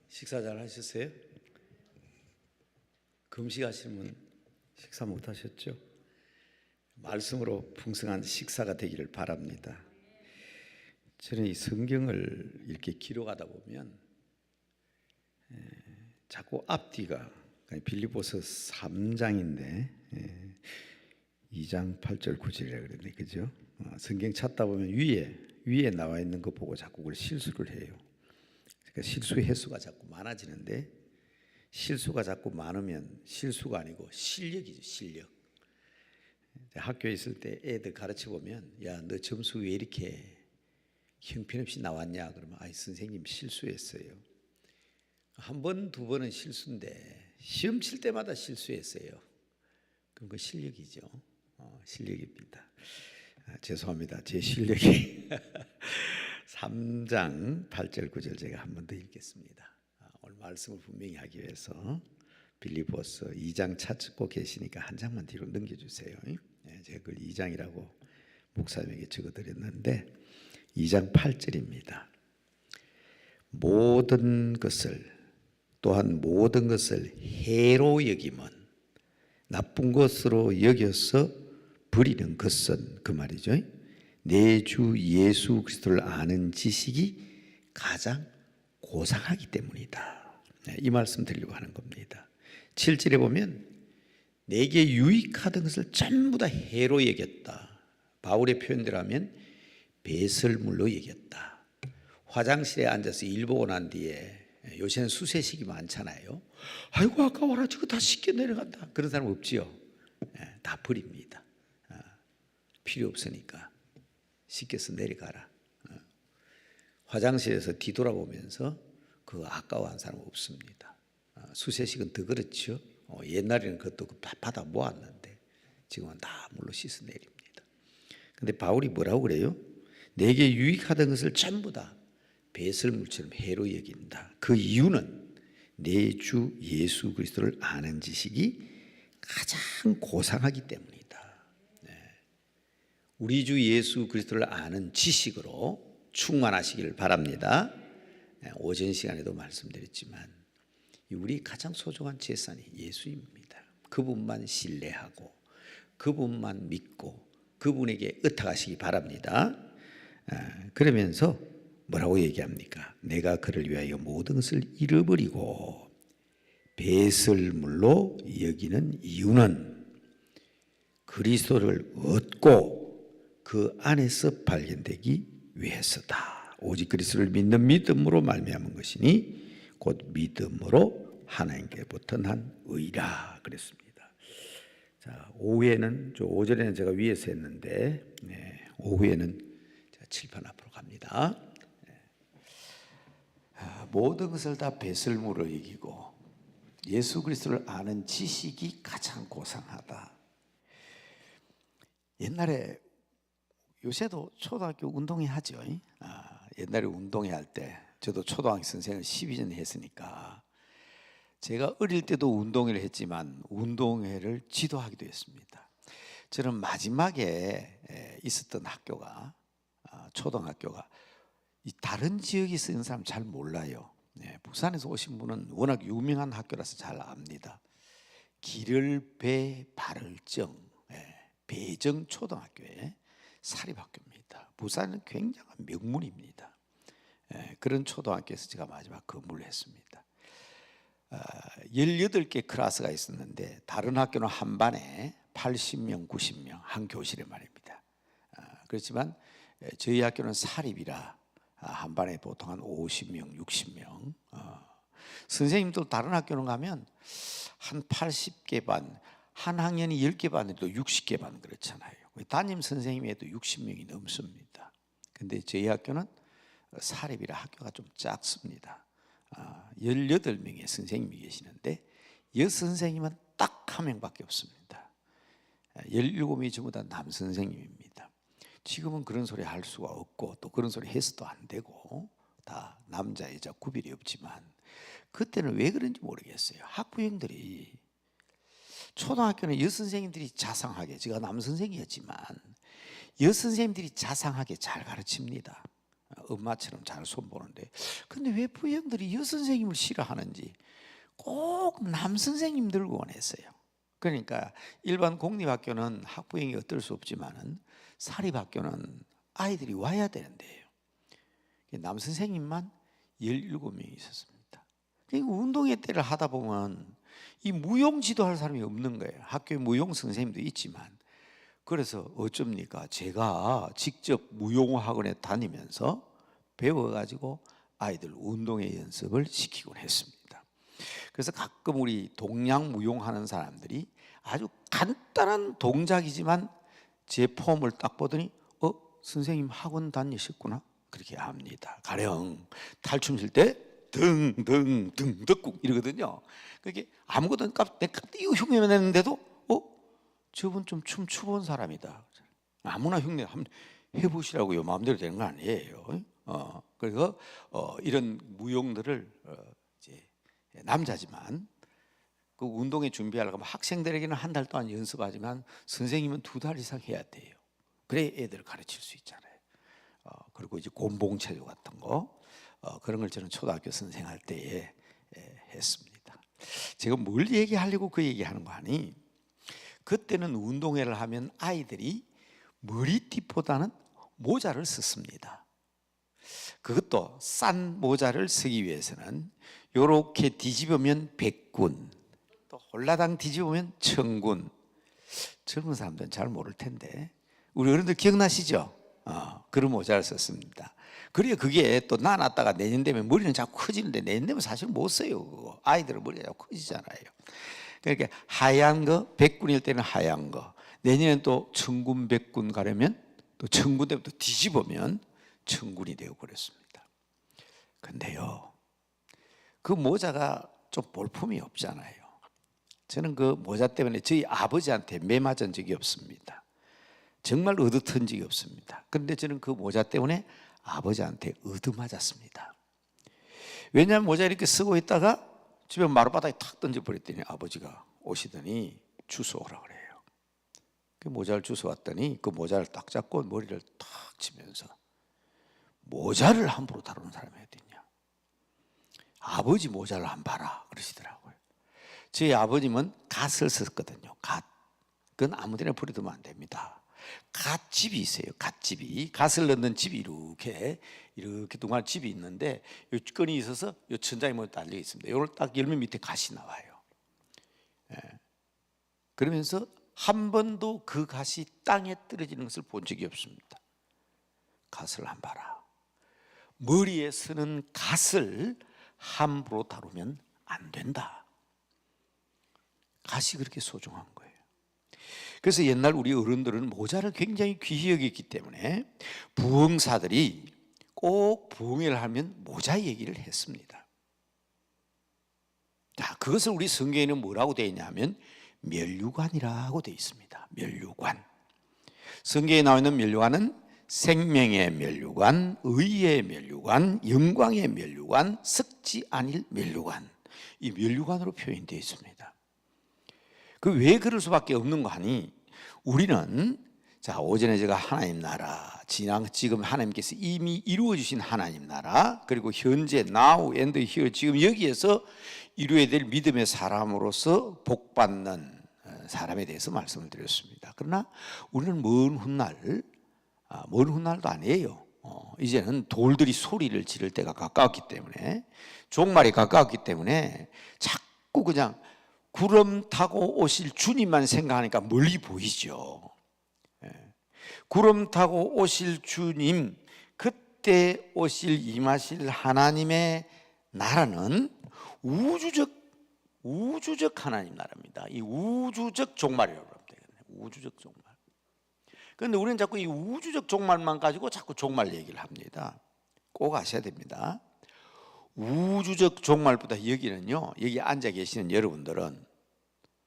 식사 잘 하셨어요? 금식하시는 분 식사 못 하셨죠? 말씀으로 풍성한 식사가 되기를 바랍니다. 저는 이 성경을 이렇게 기록하다 보면 자꾸 앞뒤가 빌립보서 3장인데 2장 8절 9절이라고 그러는데 그죠? 성경 찾다 보면 위에 나와 있는 거 보고 자꾸 그걸 실수를 해요. 그러니까 실수 횟수가 자꾸 많아지는데 실수가 자꾸 많으면 실수가 아니고 실력이죠. 실력. 학교에 있을 때 애들 가르쳐 보면 야, 너 점수 왜 이렇게 형편없이 나왔냐? 그러면 아이 선생님 실수했어요. 한 번, 두 번은 실수인데 시험 칠 때마다 실수했어요. 그럼 그 실력이죠. 실력입니다. 죄송합니다. 제 실력이 3장 8절 9절 제가 한 번 더 읽겠습니다. 오늘 말씀을 분명히 하기 위해서 빌립보서 2장 찾고 계시니까 한 장만 뒤로 넘겨주세요. 제가 그걸 2장이라고 목사님에게 적어드렸는데 2장 8절입니다. 모든 것을 또한 모든 것을 해로 여김은 나쁜 것으로 여겨서 버리는 것은 그 말이죠. 내 주 예수 그리스도를 아는 지식이 가장 고상하기 때문이다. 이 말씀 드리려고 하는 겁니다. 7절에 보면 내게 유익하던 것을 전부 다 해로 여겼다. 바울의 표현대로 하면 배설물로 여겼다. 화장실에 앉아서 일 보고 난 뒤에 요새는 수세식이 많잖아요. 아이고 아까워라 저거 다 씻겨 내려간다. 그런 사람 없지요. 다 버립니다. 필요 없으니까 씻겨서 내려가라. 화장실에서 뒤돌아보면서 그거 아까워한 사람 없습니다. 수세식은 더 그렇죠. 옛날에는 그것도 받아 모았는데 지금은 다 물로 씻어 내립니다. 근데 바울이 뭐라고 그래요? 내게 유익하던 것을 전부 다 배설물처럼 해로 여긴다. 그 이유는 내 주 예수 그리스도를 아는 지식이 가장 고상하기 때문이다. 우리 주 예수 그리스도를 아는 지식으로 충만하시기를 바랍니다. 오전 시간에도 말씀드렸지만 우리 가장 소중한 재산이 예수입니다. 그분만 신뢰하고 그분만 믿고 그분에게 의탁하시기 바랍니다. 그러면서 뭐라고 얘기합니까? 내가 그를 위하여 모든 것을 잃어버리고 배설물로 여기는 이유는 그리스도를 얻고 그 안에서 발견되기 위해서다. 오직 그리스도를 믿는 믿음으로 말미암은 것이니 곧 믿음으로 하나님께로부터 난 의라 그랬습니다. 자, 오후에는 오전에는 제가 위에서 했는데 오후에는 제가 칠판 앞으로 갑니다. 모든 것을 다 배설물로 여기고 예수 그리스도를 아는 지식이 가장 고상하다. 옛날에 요새도 초등학교 운동회 하죠. 옛날에 운동회 할 때 저도 초등학교 선생을 12년 했으니까 제가 어릴 때도 운동회를 했지만 운동회를 지도하기도 했습니다. 저는 마지막에 있었던 학교가 초등학교가 다른 지역에 있는 사람 잘 몰라요. 부산에서 오신 분은 워낙 유명한 학교라서 잘 압니다. 길을배 발을정 배정 초등학교에 사립학교입니다. 부산은 굉장한 명문입니다. 그런 초등학교에서 제가 마지막 근무를 했습니다. 18개 클래스가 있었는데 다른 학교는 한 반에 80명, 90명 한 교실에 말입니다. 그렇지만 저희 학교는 사립이라 한 반에 보통 한 50명, 60명. 선생님들 다른 학교는 가면 한 80개 반, 한 학년이 10개 반에도 60개 반 그렇잖아요. 담임 선생님에도 60명이 넘습니다. 근데 저희 학교는 사립이라 학교가 좀 작습니다. 18명의 선생님이 계시는데 여선생님은 딱 한 명밖에 없습니다. 17명이 전부 다 남선생님입니다. 지금은 그런 소리 할 수가 없고 또 그런 소리 해서도 안 되고 다 남자 여자 구별이 없지만 그때는 왜 그런지 모르겠어요. 학부형들이 초등학교는 여선생님들이 자상하게, 제가 남선생이었지만 여선생님들이 자상하게 잘 가르칩니다. 엄마처럼 잘 손보는데, 근데 왜 부형들이 여선생님을 싫어하는지 꼭 남선생님들 원했어요. 그러니까 일반 공립학교는 학부형이 어떨 수 없지만은 사립학교는 아이들이 와야 되는데요, 남선생님만 17명이 있었습니다. 그러니까 운동회 때를 하다 보면 이 무용 지도할 사람이 없는 거예요. 학교에 무용 선생님도 있지만. 그래서 어쩝니까? 제가 직접 무용학원에 다니면서 배워가지고 아이들 운동회 연습을 시키곤 했습니다. 그래서 가끔 우리 동양 무용하는 사람들이 아주 간단한 동작이지만 제 폼을 딱 보더니 선생님 학원 다니셨구나 그렇게 합니다. 가령 탈춤 출 때 등등등 덕국 이러거든요. 그게 아무것도 내가 띄우 흉내내는데도 저분 좀 춤 추본 사람이다. 아무나 흉내 한번 해보시라고요. 마음대로 되는 거 아니에요. 그래서 이런 무용들을 이제 남자지만 그 운동에 준비하려고 하면 학생들에게는 한 달 동안 연습하지만 선생님은 2달 이상 해야 돼요. 그래 애들을 가르칠 수 있잖아요. 그리고 이제 곤봉체조 같은 거 그런 걸 저는 초등학교 선생할 때에 했습니다. 제가 뭘 얘기하려고 그 얘기하는 거 아니? 그때는 운동회를 하면 아이들이 머리띠보다는 모자를 썼습니다. 그것도 싼 모자를 쓰기 위해서는 이렇게 뒤집으면 100군, 또 홀라당 뒤집으면 1000군. 젊은 사람들은 잘 모를 텐데 우리 어른들 기억나시죠? 그런 모자를 썼습니다. 그래야 그게 또 나놨다가 내년 되면 머리는 자꾸 커지는데 내년 되면 사실 못 써요. 그거. 아이들은 머리가 자꾸 커지잖아요. 그러니까 하얀 거, 100군일 때는 하얀 거, 내년엔 또 1000군 100군 가려면 또 1000군 되면 또 뒤집으면 1000군이 되어 버렸습니다. 근데요, 그 모자가 좀 볼품이 없잖아요. 저는 그 모자 때문에 저희 아버지한테 매 맞은 적이 없습니다. 정말 얻어튼 적이 없습니다. 그런데 저는 그 모자 때문에 아버지한테 얻어맞았습니다. 왜냐하면 모자 이렇게 쓰고 있다가 집에 마룻바닥에 탁 던져버렸더니 아버지가 오시더니 주워오라 그래요. 그 모자를 주워왔더니 그 모자를 딱 잡고 머리를 탁 치면서 모자를 함부로 다루는 사람이 어딨냐, 아버지 모자를 한번 봐라 그러시더라고요. 저희 아버님은 갓을 썼거든요. 갓. 그건 아무데나 버려두면 안 됩니다. 갓집이 있어요. 갓집이. 갓을 넣는 집이 이렇게 동안 집이 있는데 이 끈이 있어서 이 천장에 뭐 달려 있습니다. 이걸 딱 열면 밑에 갓이 나와요. 그러면서 한 번도 그 갓이 땅에 떨어지는 것을 본 적이 없습니다. 갓을 한 봐라. 머리에 쓰는 갓을 함부로 다루면 안 된다. 갓이 그렇게 소중한 거예요. 그래서 옛날 우리 어른들은 모자를 굉장히 귀히 여겼기 때문에 부흥사들이 꼭 부흥회를 하면 모자 얘기를 했습니다. 자, 그것을 우리 성경에는 뭐라고 되어 있냐면 면류관이라고 되어 있습니다. 면류관. 성경에 나와 있는 면류관은 생명의 면류관, 의의 면류관, 영광의 면류관, 썩지 아닐 면류관, 이 면류관으로 표현되어 있습니다. 그 왜 그럴 수밖에 없는 거 하니, 우리는 자 오전에 제가 하나님 나라, 지금 하나님께서 이미 이루어 주신 하나님 나라, 그리고 현재 now and here 지금 여기에서 이루어야 될 믿음의 사람으로서 복받는 사람에 대해서 말씀을 드렸습니다. 그러나 우리는 먼 훗날도 아니에요. 이제는 돌들이 소리를 지를 때가 가까웠기 때문에, 종말이 가까웠기 때문에 자꾸 그냥 구름 타고 오실 주님만 생각하니까 멀리 보이죠. 구름 타고 오실 주님, 그때 오실 임하실 하나님의 나라는 우주적 하나님 나라입니다. 이 우주적 종말이라고 하면 되겠네요. 우주적 종말. 그런데 우리는 자꾸 이 우주적 종말만 가지고 자꾸 종말 얘기를 합니다. 꼭 아셔야 됩니다. 우주적 종말보다 여기는요, 여기 앉아 계시는 여러분들은,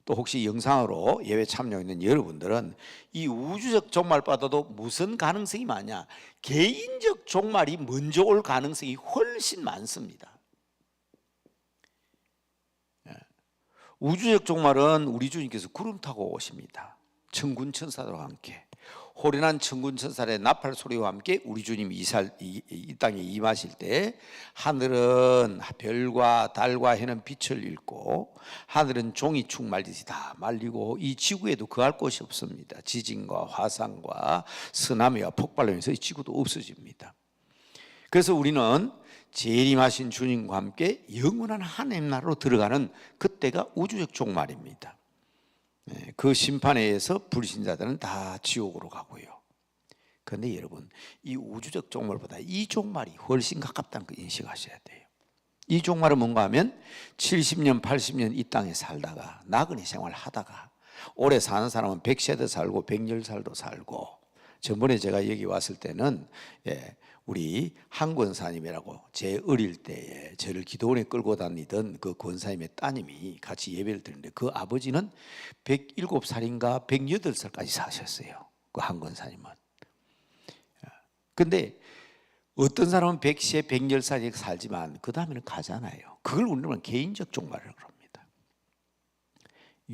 또 혹시 영상으로 예배 참여있는 여러분들은 이 우주적 종말보다도 무슨 가능성이 많냐, 개인적 종말이 먼저 올 가능성이 훨씬 많습니다. 우주적 종말은 우리 주님께서 구름 타고 오십니다. 천군 천사들과 함께 호련한 천군천사의 나팔 소리와 함께 우리 주님이 이 땅에 임하실 때 하늘은 별과 달과 해는 빛을 잃고 하늘은 종이 축 말듯이 다 말리고 이 지구에도 거할 곳이 없습니다. 지진과 화산과 쓰나미와 폭발로 인해서 이 지구도 없어집니다. 그래서 우리는 재림하신 주님과 함께 영원한 하나님 나라로 들어가는 그때가 우주적 종말입니다. 그 심판에 의해서 불신자들은 다 지옥으로 가고요. 그런데 여러분, 이 우주적 종말보다 이 종말이 훨씬 가깝다는 거 인식하셔야 돼요. 이 종말은 뭔가 하면 70년, 80년 이 땅에 살다가 나그네 생활하다가 오래 사는 사람은 100세도 살고 110살도 살고, 전번에 제가 여기 왔을 때는 우리 한 권사님이라고 제 어릴 때에 저를 기도원에 끌고 다니던 그 권사님의 따님이 같이 예배를 드리는데 그 아버지는 107살인가 108살까지 사셨어요. 그 한 권사님은. 근데 어떤 사람은 100세, 110살에 살지만 그 다음에는 가잖아요. 그걸 우리는 개인적 종말이라고 합니다.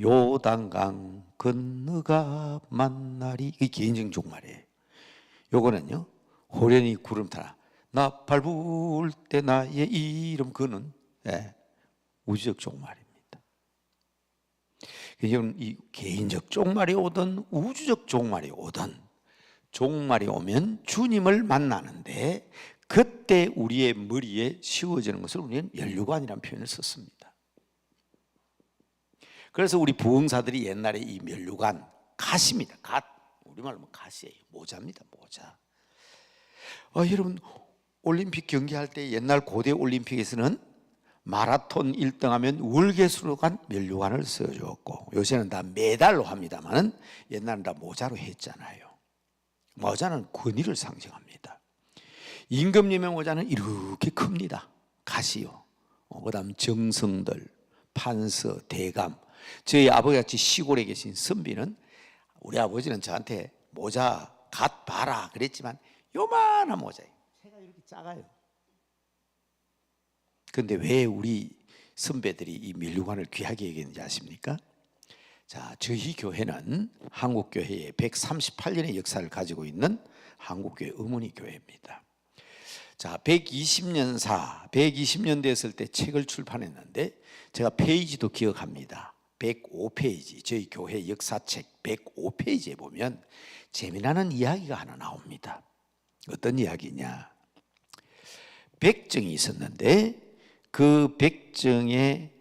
요단강 건너가 만나리, 이게 개인적 종말이에요. 요거는요, 호련히 구름 타라 나팔 불 때 나의 이름, 그는 우주적 종말입니다. 이 개인적 종말이 오든 우주적 종말이 오든 종말이 오면 주님을 만나는데 그때 우리의 머리에 씌워지는 것을 우리는 면류관이라는 표현을 썼습니다. 그래서 우리 부흥사들이 옛날에 이 면류관, 갓입니다. 갓, 우리말로 하면 갓이에요. 모자입니다. 모자. 여러분, 올림픽 경기할 때 옛날 고대 올림픽에서는 마라톤 1등하면 월계수로간 면류관을 써주었고, 요새는 다 메달로 합니다만 옛날은 다 모자로 했잖아요. 모자는 권위를 상징합니다. 임금님의 모자는 이렇게 큽니다. 가시요. 그 다음 정성들, 판서, 대감. 저희 아버지같이 시골에 계신 선비는, 우리 아버지는 저한테 모자 갓 봐라 그랬지만 요만한 모자예요. 새가 이렇게 작아요. 그런데 왜 우리 선배들이 이 면류관을 귀하게 여기는지 아십니까? 자, 저희 교회는 한국교회의 138년의 역사를 가지고 있는 한국교회 어머니 교회입니다. 자, 120년 됐을 때 책을 출판했는데 제가 페이지도 기억합니다. 105페이지, 저희 교회 역사책 105페이지에 보면 재미나는 이야기가 하나 나옵니다. 어떤 이야기냐? 백정이 있었는데 그 백정의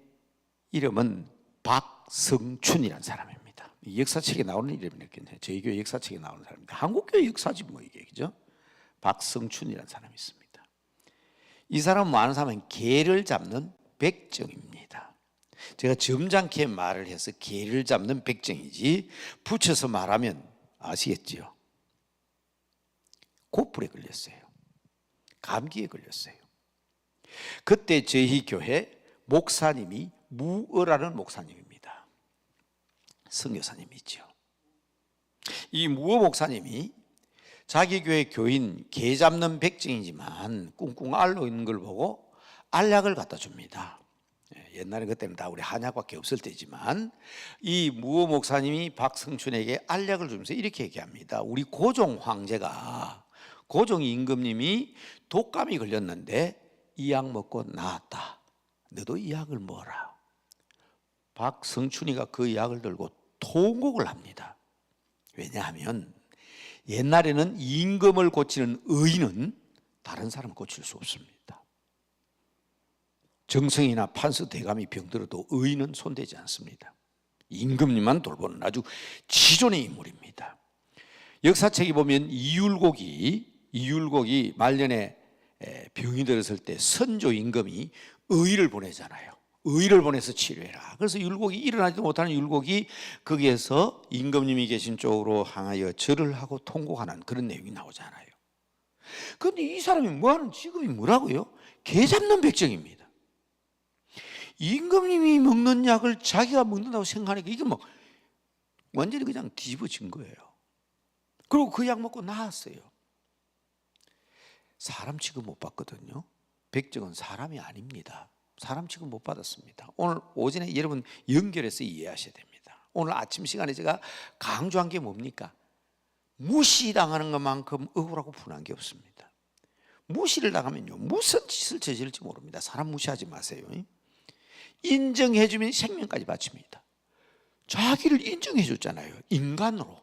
이름은 박성춘이라는 사람입니다. 역사책에 나오는 이름이겠네요. 저희 교회 역사책에 나오는 사람입니다. 한국교회 역사지 뭐 이게, 그죠? 박성춘이라는 사람이 있습니다. 이 사람은 뭐 아는 사람은 개를 잡는 백정입니다. 제가 점잖게 말을 해서 개를 잡는 백정이지 붙여서 말하면 아시겠지요? 고풀에 걸렸어요. 감기에 걸렸어요. 그때 저희 교회 목사님이 무어라는 목사님입니다. 선교사님이죠. 이 무어 목사님이 자기 교회 교인 개 잡는 백정이지만 꿍꿍 앓고 있는 걸 보고 알약을 갖다 줍니다. 옛날에 그때는 다 우리 한약밖에 없을 때지만 이 무어 목사님이 박성춘에게 알약을 주면서 이렇게 얘기합니다. 우리 고종 황제가, 고종 임금님이 독감이 걸렸는데 이 약 먹고 나았다. 너도 이 약을 먹어라. 박성춘이가 그 약을 들고 통곡을 합니다. 왜냐하면 옛날에는 임금을 고치는 의인은 다른 사람을 고칠 수 없습니다. 정성이나 판서 대감이 병들어도 의인은 손대지 않습니다. 임금님만 돌보는 아주 지존의 인물입니다. 역사책에 보면 이율곡이 말년에 병이 들었을 때 선조 임금이 의를 보내잖아요. 의를 보내서 치료해라. 그래서 율곡이, 일어나지도 못하는 율곡이 거기에서 임금님이 계신 쪽으로 향하여 절을 하고 통곡하는 그런 내용이 나오잖아요. 그런데 이 사람이 뭐하는 직업이 뭐라고요? 개 잡는 백정입니다. 임금님이 먹는 약을 자기가 먹는다고 생각하니까 이게 뭐 완전히 그냥 뒤집어진 거예요. 그리고 그 약 먹고 나았어요. 사람 취급 못 받거든요. 백정은 사람이 아닙니다. 사람 취급 못 받았습니다. 오늘 오전에 여러분 연결해서 이해하셔야 됩니다. 오늘 아침 시간에 제가 강조한 게 뭡니까? 무시당하는 것만큼 억울하고 분한 게 없습니다. 무시를 당하면요, 무슨 짓을 저질지 모릅니다. 사람 무시하지 마세요. 인정해주면 생명까지 바칩니다. 자기를 인정해줬잖아요, 인간으로.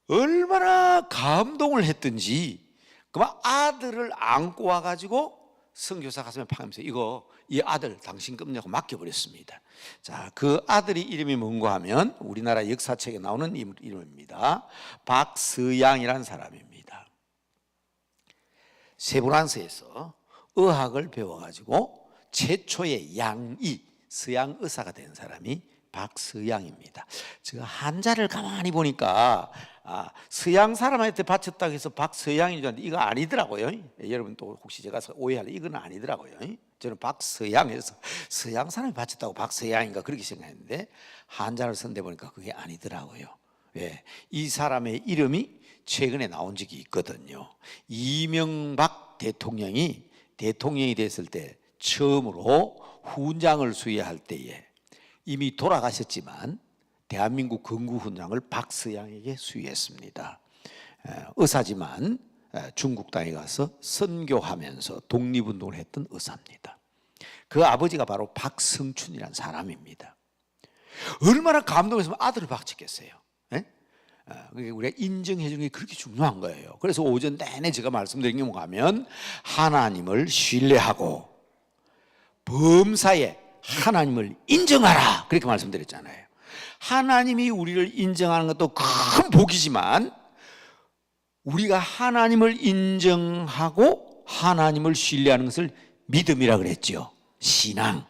얼마나 감동을 했든지 그만 아들을 안고 와가지고 선교사 가슴에 파면서 이 아들 당신 겁냐고 맡겨버렸습니다. 자, 그 아들이 이름이 뭔가 하면 우리나라 역사책에 나오는 이름입니다. 박서양이라는 사람입니다. 세브란스에서 의학을 배워가지고 최초의 양의 서양 의사가 된 사람이 박서양입니다. 제가 한자를 가만히 보니까 서양 사람한테 바쳤다고 해서 박서양인 줄 알았는데 이거 아니더라고요. 여러분 또 혹시 제가 오해할 이건 아니더라고요. 저는 박서양에서 서양 사람이 바쳤다고 박서양인가 그렇게 생각했는데 한자를 선대 보니까 그게 아니더라고요. 예, 이 사람의 이름이 최근에 나온 적이 있거든요. 이명박 대통령이 됐을 때 처음으로 훈장을 수여할 때에 이미 돌아가셨지만 대한민국 건국훈장을 박서양에게 수여했습니다. 의사지만 중국 땅에 가서 선교하면서 독립운동을 했던 의사입니다. 그 아버지가 바로 박성춘이라는 사람입니다. 얼마나 감동했으면 아들을 바쳤겠어요. 우리가 인정해 주는 게 그렇게 중요한 거예요. 그래서 오전 내내 제가 말씀드린 게 뭐냐면 하나님을 신뢰하고 범사에 하나님을 인정하라 그렇게 말씀드렸잖아요. 하나님이 우리를 인정하는 것도 큰 복이지만 우리가 하나님을 인정하고 하나님을 신뢰하는 것을 믿음이라 그랬죠. 신앙.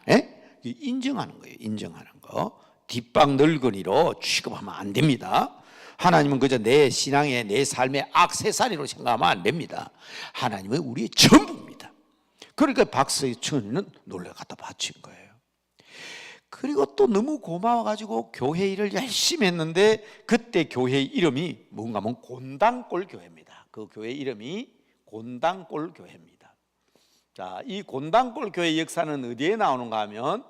인정하는 거예요. 인정하는 거. 뒷방 늙은이로 취급하면 안 됩니다. 하나님은 그저 내 신앙의 내 삶의 액세서리로 생각하면 안 됩니다. 하나님은 우리의 전부입니다. 그러니까 박서춘이는 놀래 갖다 바친 거예요. 그리고 또 너무 고마워가지고 교회 일을 열심히 했는데 그때 교회 이름이 뭔가 하면 곤당골 교회입니다. 그 교회 이름이 곤당골 교회입니다. 자, 이 곤당골 교회 역사는 어디에 나오는가 하면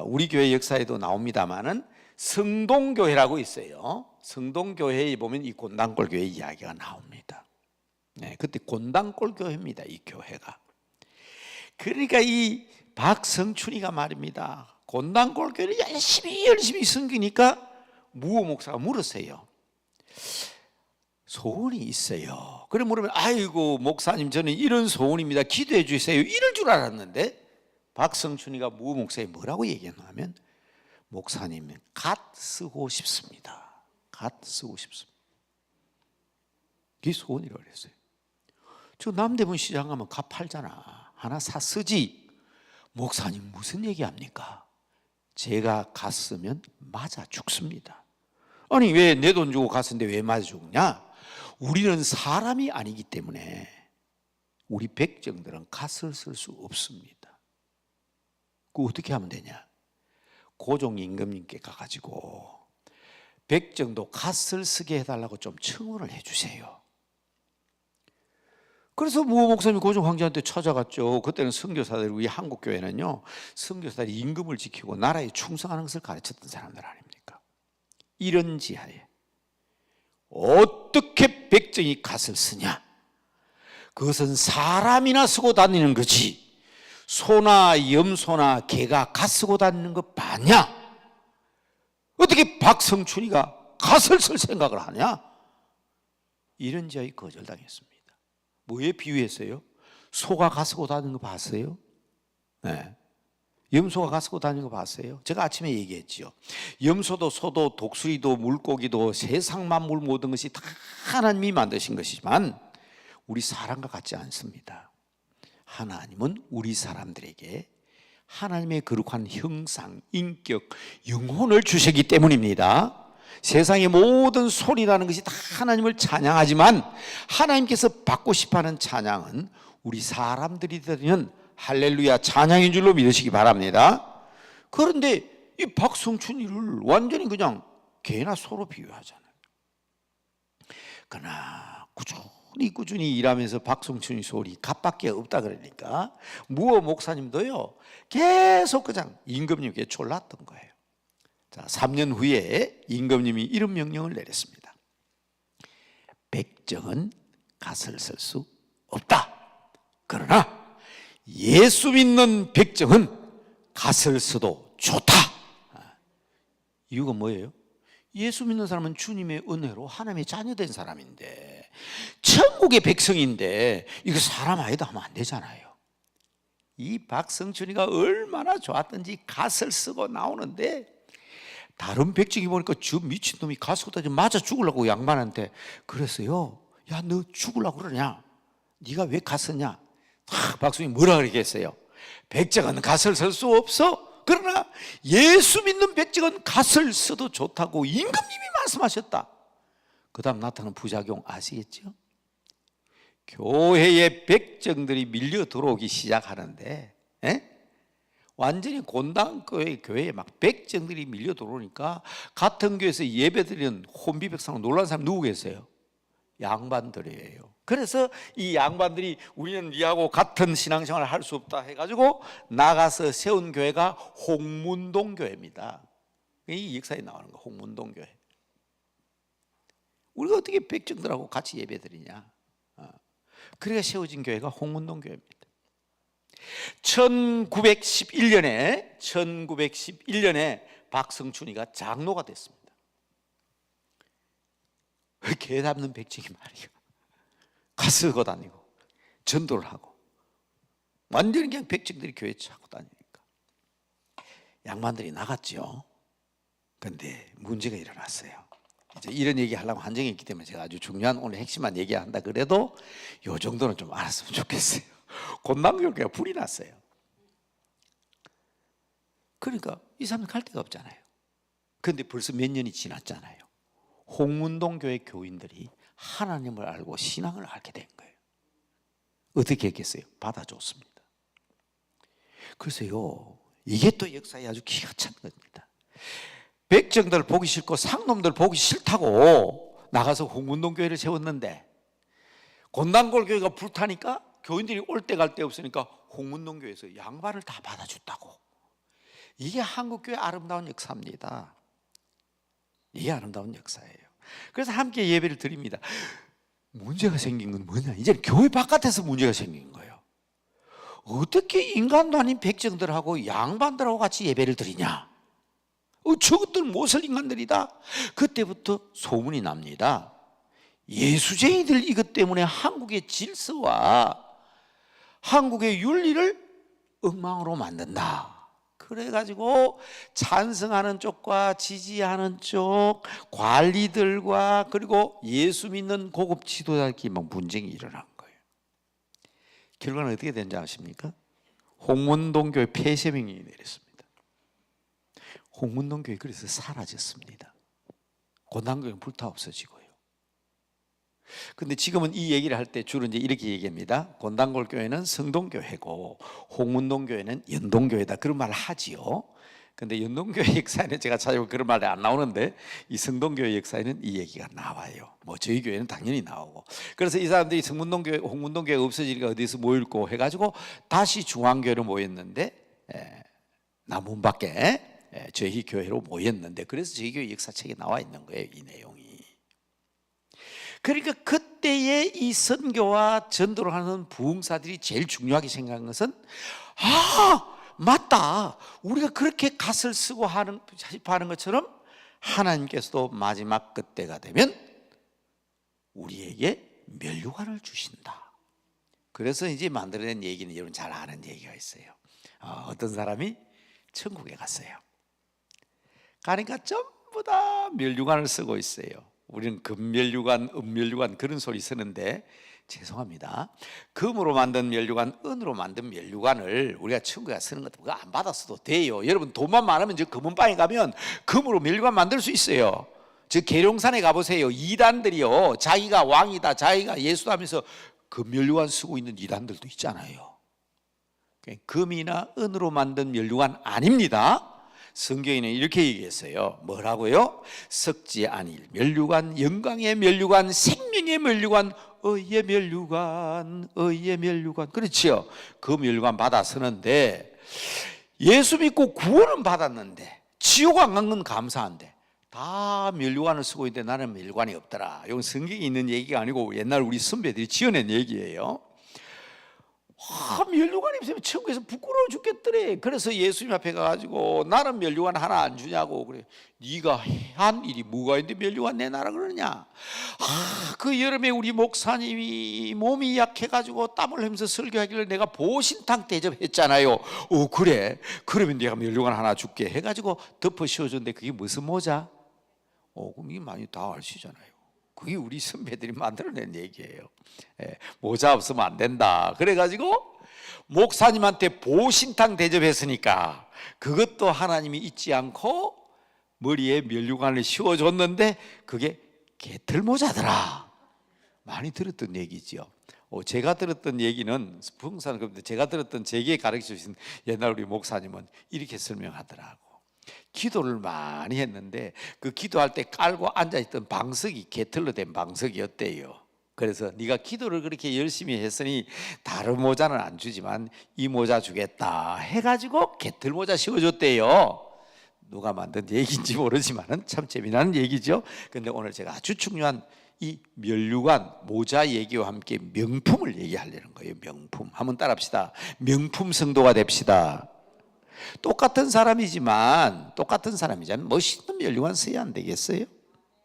우리 교회 역사에도 나옵니다만은 성동교회라고 있어요. 성동교회에 보면 이 곤당골 교회 이야기가 나옵니다. 네, 그때 곤당골 교회입니다. 이 교회가. 그러니까 이 박성춘이가 말입니다. 곤당골 교회를 열심히 섬기니까 무호 목사가 물었어요. 소원이 있어요. 그래 물으면 아이고 목사님 저는 이런 소원입니다. 기도해 주세요. 이럴 줄 알았는데 박성춘이가 무호 목사에 뭐라고 얘기했냐면 목사님 갓 쓰고 싶습니다. 갓 쓰고 싶습니다. 그게 소원이라고 그랬어요. 저 남대문 시장 가면 갓 팔잖아. 하나 사 쓰지. 목사님 무슨 얘기합니까? 제가 갓 쓰면 맞아 죽습니다. 아니 왜 내 돈 주고 갓 쓰는데 왜 맞아 죽냐? 우리는 사람이 아니기 때문에 우리 백정들은 갓을 쓸 수 없습니다. 그거 어떻게 하면 되냐? 고종임금님께 가가지고 백정도 갓을 쓰게 해달라고 좀 청원을 해주세요. 그래서 무호 목사님이 고종 황제한테 찾아갔죠. 그때는 선교사들이 우리 한국 교회는요, 선교사들이 임금을 지키고 나라에 충성하는 것을 가르쳤던 사람들 아닙니까? 이런 지하에 어떻게 백정이 갓을 쓰냐? 그것은 사람이나 쓰고 다니는 거지. 소나 염소나 개가 갓 쓰고 다니는 거 맞냐? 어떻게 박성춘이가 갓을 쓸 생각을 하냐? 이런 지하에 거절당했습니다. 뭐에 비유했어요? 소가 갓 쓰고 다니는 거 봤어요? 네. 염소가 갓 쓰고 다니는 거 봤어요? 제가 아침에 얘기했죠. 염소도 소도 독수리도 물고기도 세상 만물 모든 것이 다 하나님이 만드신 것이지만 우리 사람과 같지 않습니다. 하나님은 우리 사람들에게 하나님의 거룩한 형상, 인격, 영혼을 주시기 때문입니다. 세상의 모든 소리 나는 것이 다 하나님을 찬양하지만 하나님께서 받고 싶어하는 찬양은 우리 사람들이 들으면 할렐루야 찬양인 줄로 믿으시기 바랍니다. 그런데 이 박성춘이를 완전히 그냥 개나 소로 비유하잖아요. 그러나 꾸준히 일하면서 박성춘이 소리 값밖에 없다 그러니까 무호 목사님도요 계속 그냥 임금님께 졸랐던 거예요. 자, 3년 후에 임금님이 이런 명령을 내렸습니다. 백정은 갓을 쓸 수 없다. 그러나 예수 믿는 백정은 갓을 써도 좋다. 이유가 뭐예요? 예수 믿는 사람은 주님의 은혜로 하나님의 자녀된 사람인데, 천국의 백성인데 이거 사람 아니다 하면 안 되잖아요. 이 박성춘이가 얼마나 좋았던지 갓을 쓰고 나오는데, 다른 백정이 보니까 저 미친놈이 갓 쓰고 맞아 죽으려고 양반한테 그랬어요. 야, 너 죽으려고 그러냐? 네가 왜 갓 쓰냐? 박성이 뭐라 그러겠어요? 백정은 갓을 쓸 수 없어. 그러나 예수 믿는 백정은 갓을 써도 좋다고 임금님이 말씀하셨다. 그 다음 나타나는 부작용 아시겠죠? 교회에 백정들이 밀려 들어오기 시작하는데, 완전히 교회에 막 백정들이 밀려 들어오니까 같은 교회에서 예배드리는 혼비백산으로 놀란 사람 누구 계세요? 양반들이에요. 그래서 이 양반들이 우리는 니하고 같은 신앙생활을 할 수 없다 해가지고 나가서 세운 교회가 홍문동 교회입니다. 이 역사에 나오는 거, 홍문동 교회. 우리가 어떻게 백정들하고 같이 예배드리냐? 그래가 세워진 교회가 홍문동 교회입니다. 1911년에 박성춘이가 장로가 됐습니다. 개 잡는 백정이 말이야, 가스고 다니고 전도를 하고 완전히 그냥 백정들이 교회에 차고 다니니까 양반들이 나갔죠. 그런데 문제가 일어났어요. 이제 이런 얘기 하려고 한정이 있기 때문에 제가 아주 중요한 오늘 핵심만 얘기한다 그래도 요 정도는 좀 알았으면 좋겠어요. 곤당교회가 불이 났어요. 그러니까 이 사람들 갈 데가 없잖아요. 그런데 벌써 몇 년이 지났잖아요. 홍문동 교회 교인들이 하나님을 알고 신앙을 알게 된 거예요. 어떻게 했겠어요? 받아줬습니다. 그래서요, 이게 또 역사에 아주 기가 찬 겁니다. 백정들 보기 싫고 상놈들 보기 싫다고 나가서 홍문동 교회를 세웠는데, 곤당골 교회가 불타니까 교인들이 올 때 갈 데 없으니까 홍문동 교회에서 양반을 다 받아줬다고. 이게 한국교회 아름다운 역사입니다. 이게 아름다운 역사예요. 그래서 함께 예배를 드립니다. 문제가 생긴 건 뭐냐? 이제 교회 바깥에서 문제가 생긴 거예요. 어떻게 인간도 아닌 백정들하고 양반들하고 같이 예배를 드리냐? 저것들 무엇을 인간들이다? 그때부터 소문이 납니다. 예수쟁이들 이것 때문에 한국의 질서와 한국의 윤리를 엉망으로 만든다. 그래가지고 찬성하는 쪽과 지지하는 쪽 관리들과 그리고 예수 믿는 고급 지도자끼리 막 문쟁이 일어난 거예요. 결과는 어떻게 된지 아십니까? 홍문동 교회 폐쇄명령이 내렸습니다. 홍문동 교회 그래서 사라졌습니다. 곤당교회는 불타 없어지고요. 근데 지금은 이 얘기를 할 때 주로 이제 이렇게 얘기합니다. 곤당골 교회는 성동교회고 홍문동 교회는 연동교회다, 그런 말을 하지요. 근데 연동교회 역사에는 제가 찾아보면 그런 말이 안 나오는데, 이 성동교회 역사에는 이 얘기가 나와요. 뭐 저희 교회는 당연히 나오고. 그래서 이 사람들이 성문동교회, 홍문동교회 없어지니까 어디서 모일고 해가지고 다시 중앙교회로 모였는데, 남문 밖에 저희 교회로 모였는데, 그래서 저희 교회 역사책에 나와 있는 거예요, 이 내용이. 그러니까 그때의 이 선교와 전도를 하는 부흥사들이 제일 중요하게 생각한 것은, 맞다, 우리가 그렇게 갓을 쓰고 하는 것처럼 하나님께서도 마지막 그때가 되면 우리에게 면류관을 주신다. 그래서 이제 만들어낸 얘기는 여러분 잘 아는 얘기가 있어요. 어떤 사람이 천국에 갔어요. 가니까 전부 다 면류관을 쓰고 있어요. 우리는 금면류관, 은면류관 그런 소리 쓰는데, 죄송합니다. 금으로 만든 면류관, 은으로 만든 면류관을 우리가 천국에 쓰는 것도 그거 안 받았어도 돼요. 여러분 돈만 많으면 저 금은방에 가면 금으로 면류관 만들 수 있어요. 저 계룡산에 가보세요. 이단들이요, 자기가 왕이다, 자기가 예수다 하면서 금면류관 쓰고 있는 이단들도 있잖아요. 금이나 은으로 만든 면류관 아닙니다. 성경에는 이렇게 얘기했어요. 뭐라고요? 썩지 아닐 면류관, 영광의 면류관, 생명의 면류관, 의의 면류관, 의의 면류관. 그렇지요. 그 면류관 받아 쓰는데, 예수 믿고 구원은 받았는데 지옥 안 간 건 감사한데 다 면류관을 쓰고 있는데 나는 면류관이 없더라. 이건 성경에 있는 얘기가 아니고 옛날 우리 선배들이 지어낸 얘기예요. 면류관이 없으면 천국에서 부끄러워 죽겠더래. 그래서 예수님 앞에 가가지고 나는 면류관 하나 안 주냐고. 그래, 네가 한 일이 뭐가 있는데 면류관 내놔라 그러느냐. 그 여름에 우리 목사님이 몸이 약해가지고 땀을 흘리면서 설교하길래 내가 보신탕 대접했잖아요. 그래, 그러면 내가 면류관 하나 줄게 해가지고 덮어 씌워줬는데 그게 무슨 모자? 그럼 이게 많이 다 아시잖아요. 그게 우리 선배들이 만들어낸 얘기예요. 모자 없으면 안 된다. 그래가지고 목사님한테 보신탕 대접했으니까 그것도 하나님이 잊지 않고 머리에 면류관을 씌워줬는데 그게 개털모자더라. 많이 들었던 얘기죠. 제가 들었던 얘기는 부흥사는 그런데 제가 들었던 제게 가르쳐 주신 옛날 우리 목사님은 이렇게 설명하더라고. 기도를 많이 했는데 그 기도할 때 깔고 앉아있던 방석이 개털로 된 방석이었대요. 그래서 네가 기도를 그렇게 열심히 했으니 다른 모자는 안 주지만 이 모자 주겠다 해가지고 개털 모자 씌워줬대요. 누가 만든 얘기인지 모르지만 참 재미나는 얘기죠. 근데 오늘 제가 아주 중요한 이 면류관 모자 얘기와 함께 명품을 얘기하려는 거예요. 명품. 한번 따라합시다. 명품 성도가 됩시다. 똑같은 사람이지만 멋있는 면류관 써야 안 되겠어요?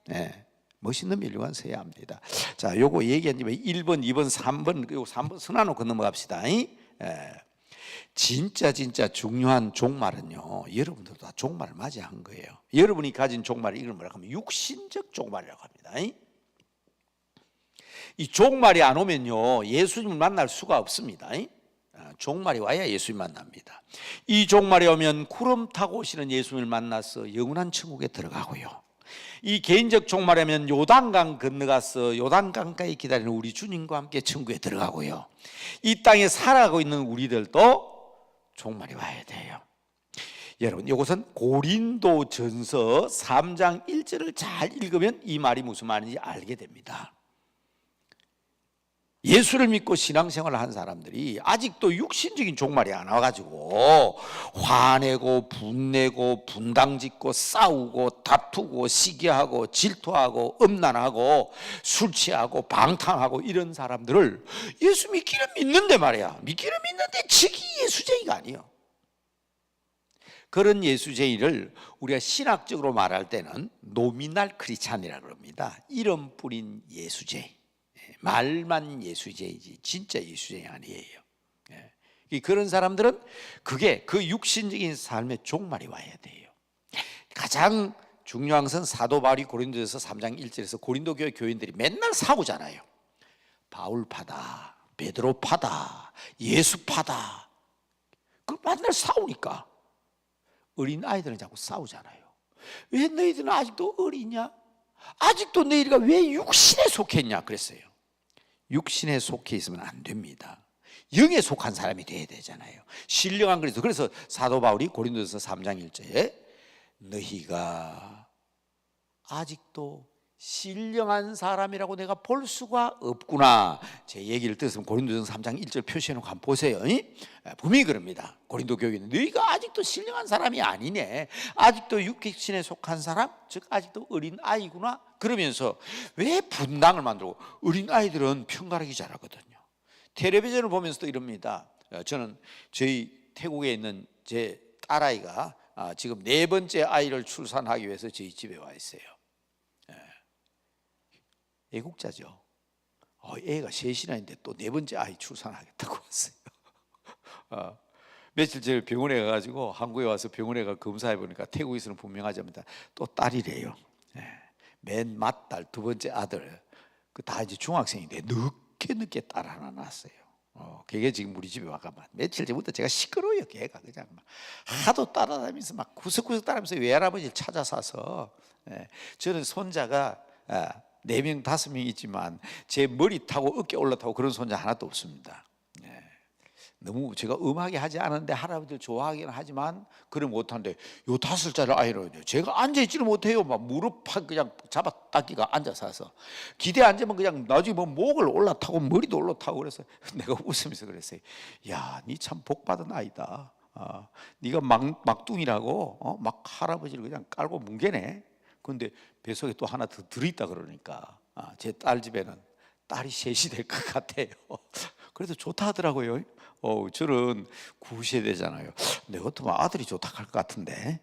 네, 멋있는 면류관 써야 합니다. 자, 요거 얘기한 김에 1번, 2번, 3번 그리고 3번 선화놓고 넘어갑시다. 진짜 중요한 종말은요, 여러분들도 다 종말을 맞이한 거예요. 여러분이 가진 종말이 이걸 뭐라고 하면 육신적 종말이라고 합니다. 이 종말이 안 오면요 예수님을 만날 수가 없습니다. 종말이 와야 예수님 만납니다. 이 종말이 오면 구름 타고 오시는 예수님을 만나서 영원한 천국에 들어가고요, 이 개인적 종말이면 요단강 건너가서 요단강가에 기다리는 우리 주님과 함께 천국에 들어가고요, 이 땅에 살아가고 있는 우리들도 종말이 와야 돼요. 여러분, 이것은 고린도전서 3장 1절을 잘 읽으면 이 말이 무슨 말인지 알게 됩니다. 예수를 믿고 신앙생활을 한 사람들이 아직도 육신적인 종말이 안 와가지고 화내고 분내고 분당짓고 싸우고 다투고 시기하고 질투하고 음란하고 술 취하고 방탕하고 이런 사람들을 예수 믿기는 믿는데 말이야, 믿기는 믿는데 지기 예수쟁이가 아니에요. 그런 예수쟁이를 우리가 신학적으로 말할 때는 노미날 크리스찬이라고 합니다. 이름 뿌린 예수쟁이, 말만 예수쟁이지 진짜 예수쟁이 아니에요. 그런 사람들은 그게 그 육신적인 삶의 종말이 와야 돼요. 가장 중요한 것은 사도 바울이 고린도전서 3장 1절에서 고린도 교회 교인들이 맨날 싸우잖아요. 바울파다, 베드로파다, 예수파다. 그 맨날 싸우니까 어린 아이들은 자꾸 싸우잖아요. 왜 너희들은 아직도 어리냐? 아직도 너희가 왜 육신에 속했냐? 그랬어요. 육신에 속해 있으면 안 됩니다. 영에 속한 사람이 돼야 되잖아요. 신령한 그리스도. 그래서 사도 바울이 고린도전서 3장 1절에 너희가 아직도 신령한 사람이라고 내가 볼 수가 없구나. 제 얘기를 들으면 고린도전서 3장 1절 표시해놓고 한번 보세요. 분명히 그럽니다. 고린도 교회는 너희가 아직도 신령한 사람이 아니네, 아직도 육신에 속한 사람, 즉 아직도 어린 아이구나. 그러면서 왜 분당을 만들고, 어린 아이들은 편가르기 잘하거든요. 텔레비전을 보면서도 이럽니다. 저는 저희 태국에 있는 제 딸아이가 지금 4번째 아이를 출산하기 위해서 저희 집에 와 있어요. 애국자죠. 애가 셋이나 있는데 또 4번째 아이 출산하겠다고 왔어요. 며칠 전에 병원에 가가지고, 한국에 와서 병원에 가 검사해 보니까 태국에서는 분명하답니다. 또 딸이래요. 맨 맏딸, 2번째 아들, 그 다 이제 중학생인데 늦게 딸 하나 낳았어요. 그게 지금 우리 집에 와가 며칠 전부터 제가 시끄러워요. 걔가 그냥 막 하도 따라다니면서 막 구석구석 따라면서 외할아버지를 찾아서 와서. 저는 손자가 4명, 5명 있지만 제 머리 타고 어깨 올라타고 그런 손자 하나도 없습니다. 너무 제가 음하게 하지 않은데 할아버지를 좋아하기는 하지만 그걸 못하는데 요 5살짜리 아이를 제가 앉아있지를 못해요. 막 무릎 그냥 잡아 당기가 앉아서 와서 기대 앉으면 그냥 나중에 뭐 목을 올라타고 머리도 올라타고. 그래서 내가 웃으면서 그랬어요. 야, 니 참 복받은 아이다. 네가 막둥이라고 막 할아버지를 그냥 깔고 뭉개네. 그런데 뱃속에 또 하나 더 들어있다 그러니까 제 딸 집에는 딸이 셋이 될 것 같아요. 그래도 좋다 하더라고요. 저는 9세대잖아요. 내 같으면 아들이 좋다 할 것 같은데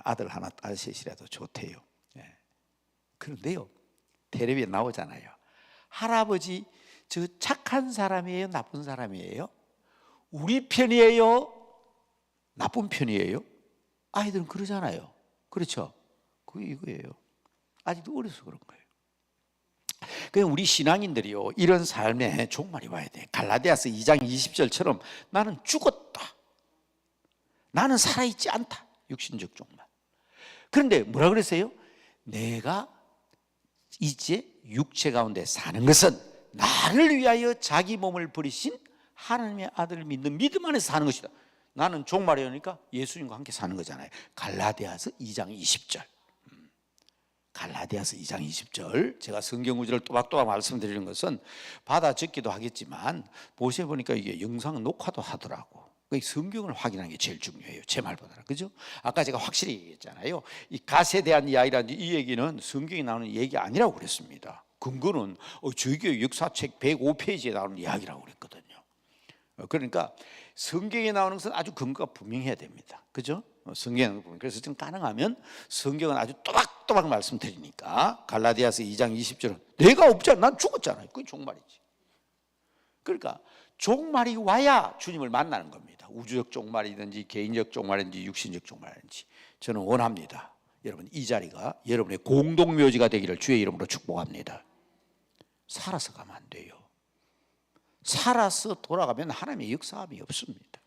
아들 하나 딸 셋이라도 좋대요. 그런데요, 텔레비에 나오잖아요. 할아버지 저 착한 사람이에요, 나쁜 사람이에요? 우리 편이에요, 나쁜 편이에요? 아이들은 그러잖아요. 그렇죠? 그게 이거예요. 아직도 어려서 그런 거예요. 그냥 우리 신앙인들이요, 이런 삶에 종말이 와야 돼. 갈라디아서 2장 20절처럼 나는 죽었다, 나는 살아있지 않다, 육신적 종말. 그런데 뭐라 그랬어요? 내가 이제 육체 가운데 사는 것은 나를 위하여 자기 몸을 버리신 하나님의 아들을 믿는 믿음 안에서 사는 것이다. 나는 종말이 오니까 예수님과 함께 사는 거잖아요. 갈라디아서 2장 20절. 갈라디아서 2장 20절. 제가 성경 구절을 또박또박 말씀드리는 것은 받아 적기도 하겠지만 보셔보니까 이게 영상 녹화도 하더라고. 성경을 확인하는 게 제일 중요해요, 제 말보다는. 그죠? 아까 제가 확실히 얘기했잖아요. 이 갓에 대한 이야기라든지 이 얘기는 성경에 나오는 얘기 아니라고 그랬습니다. 근거는 저희교회 역사책 105페이지에 나오는 이야기라고 그랬거든요. 그러니까 성경에 나오는 것은 아주 근거가 분명해야 됩니다. 그죠? 성경에 나오는 부분. 그래서 좀 가능하면 성경은 아주 또박또박 말씀드리니까 갈라디아서 2장 20절은 내가 없잖아, 난 죽었잖아요. 그게 종말이지. 그러니까 종말이 와야 주님을 만나는 겁니다. 우주적 종말이든지 개인적 종말이든지 육신적 종말이든지. 저는 원합니다, 여러분 이 자리가 여러분의 공동묘지가 되기를 주의 이름으로 축복합니다. 살아서 가면 안 돼요. 살아서 돌아가면 하나님의 역사함이 없습니다.